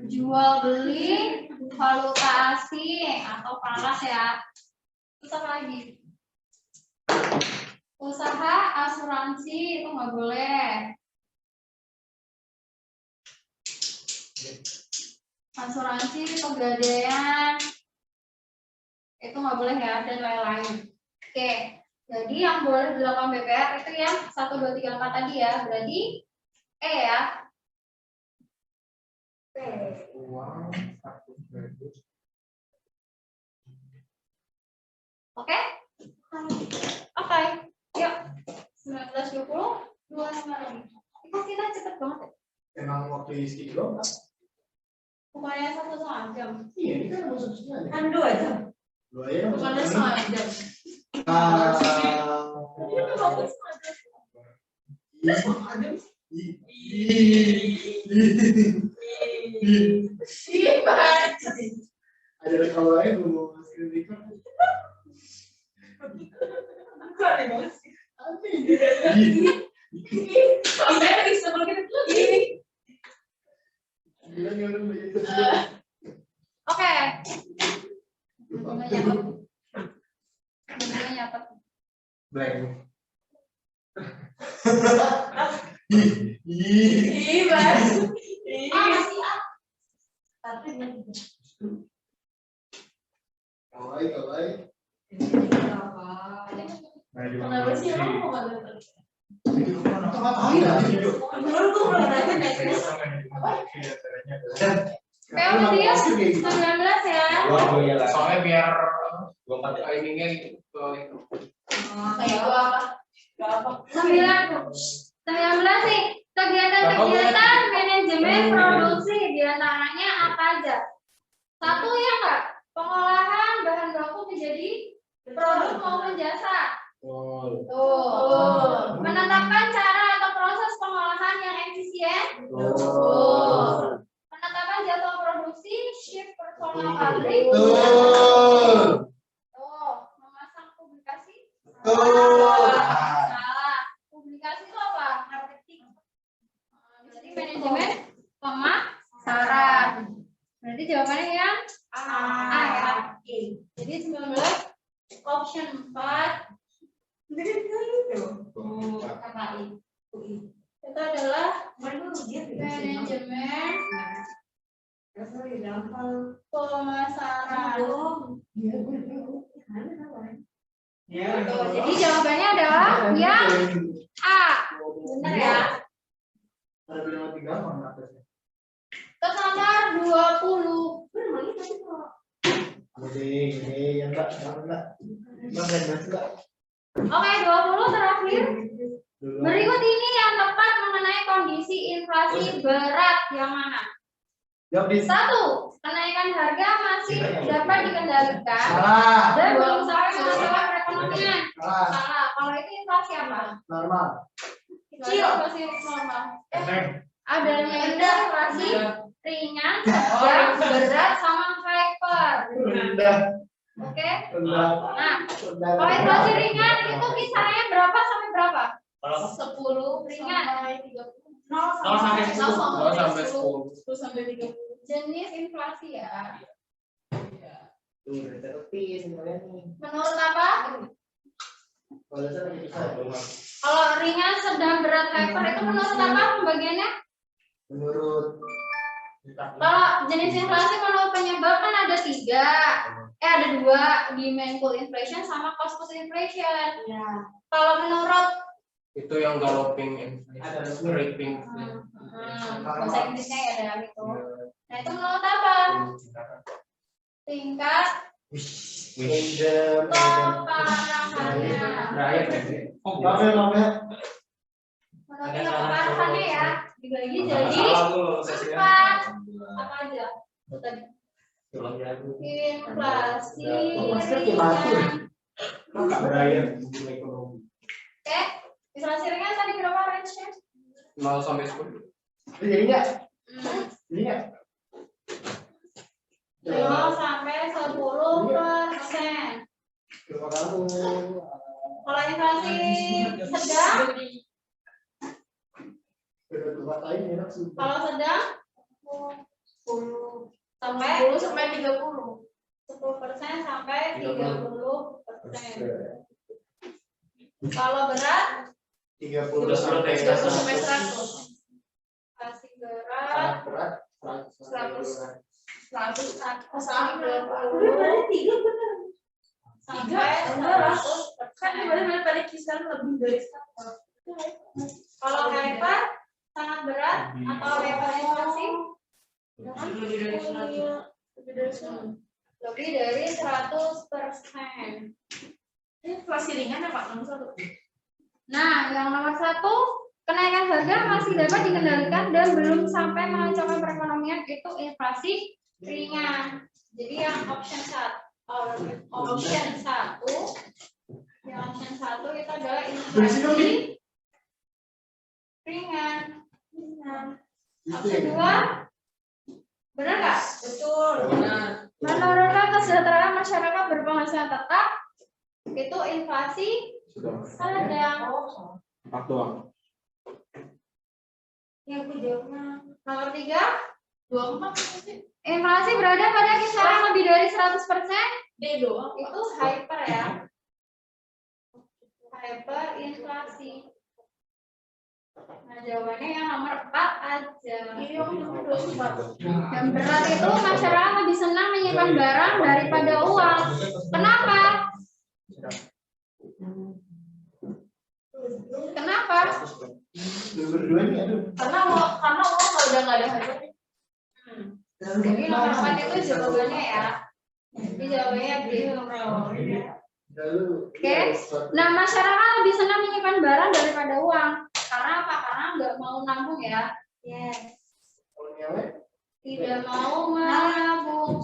Jual beli valuta asing atau falas ya. Terus apa lagi? Usaha asuransi itu nggak boleh. Asuransi pegadaian itu nggak boleh ya, dan lain-lain. Oke, jadi yang boleh dilakukan BPR itu yang 1, 2, 3, 4 tadi ya. Berarti E ya. uang, kartu kredit. Oke? Oke. Yuk. 19.20 2 lagi. Kok kita cepet banget ya? Emang waktu isi doang? Bukannya 1,5 jam. Iya, ini kan masuk sini. Kan 2 jam. Bukannya sengaja. Ada rekam lain belum screen record? Oke. Nyapa. Blank. Kawai. Kenapa sih emang mau nggak PO dia 19 ya. Soalnya biar timingnya gitu. Kayak apa? 19 nih. Kegiatan-kegiatan manajemen produksi diantaranya apa aja? Satu ya enggak? Pengolahan bahan baku menjadi produk maupun jasa. Menetapkan cara atau proses pengolahan yang efisien. Penetapan jadwal produksi, shift personal pabrik. Memasang publikasi. Salah. Publikasi itu apa? Marketing. Jadi manajemen pemasaran. Berarti jawabannya yang A ya. Jadi 19 option 4 itu adalah manajemen pemasaran. Jadi jawabannya adalah yang A. Benar ya? Ke nomor 20. Oke, 20 terakhir. Berikut ini yang tepat mengenai kondisi inflasi berat yang mana? 1. Kenaikan harga masih dapat dikendalikan dan belum sampai masalah perekonomian. Salah. Kalau itu inflasi apa? Normal. Inflasi normal. Adanya inflasi ringan, sedang, berat, sama hyper. Oke. Nah, kalau inflasi ringan itu kisarannya berapa sampai berapa? 10 ringan. 0 sampai 10. 10 sampai 30. Jenis inflasi ya. Menurut apa? Kalau ringan, sedang, berat, hyper itu menurut apa pembagiannya? Menurut Kalau jenis inflasi menurut penyebab kan ada 3. Ada 2, demand pull inflation sama cost push inflation. Ya. Kalau menurut Itu yang galloping inflation, raping. bahasa Inggrisnya ya dalam itu. Nah itu menurut apa? Tingkat keparahannya. Menurut keparahannya ya dibagi jadi 4. Apa aja? Itu tadi. Inflasi ringan. Oke, inflasi ringan tadi berapa range-nya? 0 sampai 10. jadi enggak? 0 sampai 10%. Kalau inflasi sedang? Kalau sedang? 10 sampai 30. 10% sampai 30%. Kalau berat? 30 sampai 100. Inflasi berat 100 sampai 100%. Kan benar-benar pada kisaran lebih dari 100. Kalau hyper sangat berat atau hyper inflasi? Lebih dari 100%. Inflasi ringan apa? Nomor 1. Nah, yang nomor 1, kenaikan harga masih dapat dikendalikan dan belum sampai mengacaukan perekonomian, itu inflasi ringan. Jadi yang option 1, option 1. Yang option 1 itu adalah inflasi ringan. Option 2 benar nggak? Betul. Benar. Menurunkan kesejahteraan masyarakat berpenghasilan tetap itu inflasi sedang. 4 doang. Yang kejauhnya nomor 3 24. Inflasi berada pada kisaran lebih dari 100%. D doang. Itu hyper ya. Hyperinflasi. Nah, jawabannya yang nomor 4 aja. Yang berat itu masyarakat lebih senang menyimpan barang daripada uang. Kenapa? Kenapa? Karena uang kalau udah nggak ada harganya. Jadi nomor 4 itu jawabannya ya. Jadi jawabannya B. Oke. Nah, masyarakat lebih senang menyimpan barang daripada uang. Karena apa? Karena nggak mau nabung ya. Yes. Tidak mau menabung.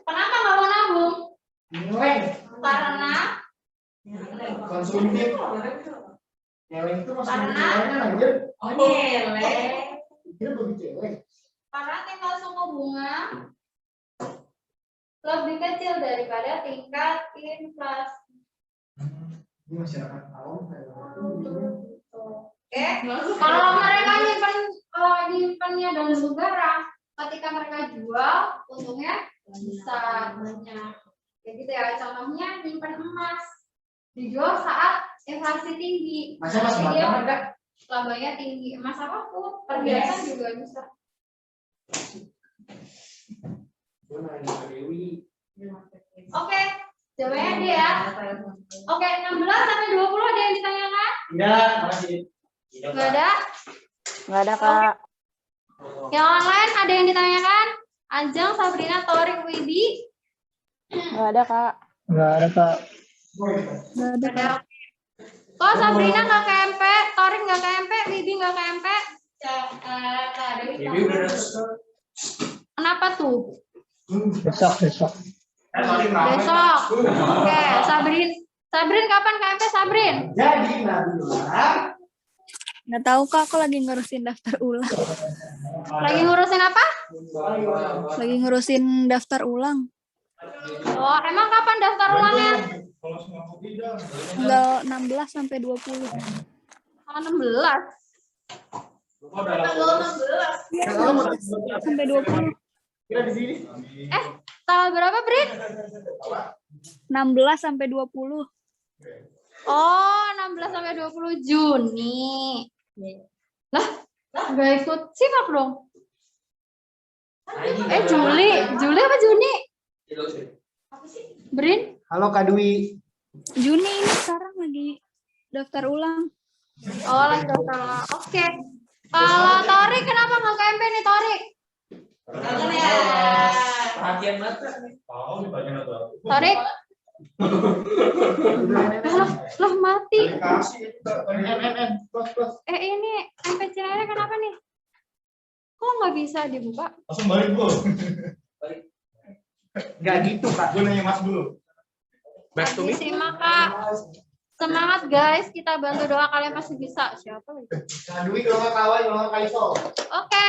Kenapa nggak mau nabung? Karena konsumtif. Nyeleng itu maksudnya anjir. Karena tingkat suku bunga lebih kecil daripada tingkat inflasi. Ini masyarakat tahu. Oke, kalau mereka nyimpannya dalam bentuk barang, ketika mereka jual, untungnya bisa banyak. Kayak gitu ya. Contohnya nyimpan emas, dijual saat inflasi tinggi. Jadi dia harga labanya tinggi. Emas apapun, perhiasan juga bisa. Oke, jawabannya dia ya. Oke, 16 sampai 20 ada yang ditanyakan? Tidak, makasih. Nggak ada? Nggak ada, Kak. Yang lain ada yang ditanyakan? Ajeng, Sabrina, Torik, Wibi? Nggak ada, Kak. Nggak ada, Kak. Nggak ada. Kok Sabrina nggak ke MP? Torik nggak ke MP? Wibi nggak ke MP? Ini udah ada. Kenapa tuh? Besok. Besok. Oke, Sabrin kapan ke MP, Sabrin? Jadi Nabila. Nggak tahu, Kak. Aku lagi ngurusin daftar ulang. Lagi ngurusin apa? Lagi ngurusin daftar ulang. Oh, emang kapan daftar ulangnya? Tanggal 16 sampai 20. Tanggal 16. Tanggal 16. Iya, 16 sampai 20. Kita di sini. Tanggal berapa, Brit? 16 sampai 20. Oh, 16 sampai 20 Juni. Lah, nggak ikut simak dong. Juli apa Juni? Brin? Halo Kak Dwi. Juni ini sekarang lagi daftar ulang. Oh, lagi daftar ulang. Oke. Kalau Torik, kenapa nggak ke MP nih, Torik? Perhatian banget. Torik? Loh, mati. Ini MP Cinere kenapa nih? Kok nggak bisa dibuka? Langsung balik bro. Nggak gitu Kak. Gue nanya Mas dulu. Back to me. Disimak, Kak. Semangat guys, kita bantu doa, kalian pasti bisa. Siapa lagi? Kak Dwi kalau nggak kawan, kalau nggak Kaiso. Oke,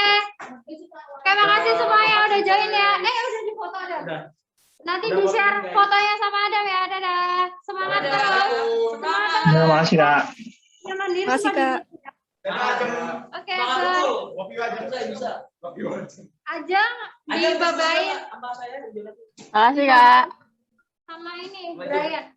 makasih semua yang udah join ya. Udah di foto ada. Nanti di share fotonya sama Adam ya. Dadah. Semangat terus. Semangat terus. Terima kasih Kak. Yang mandiri. Makasih, Kak. Oke, Bisa. Ajeng dibabain Makasih, Kak. sama ini Brian.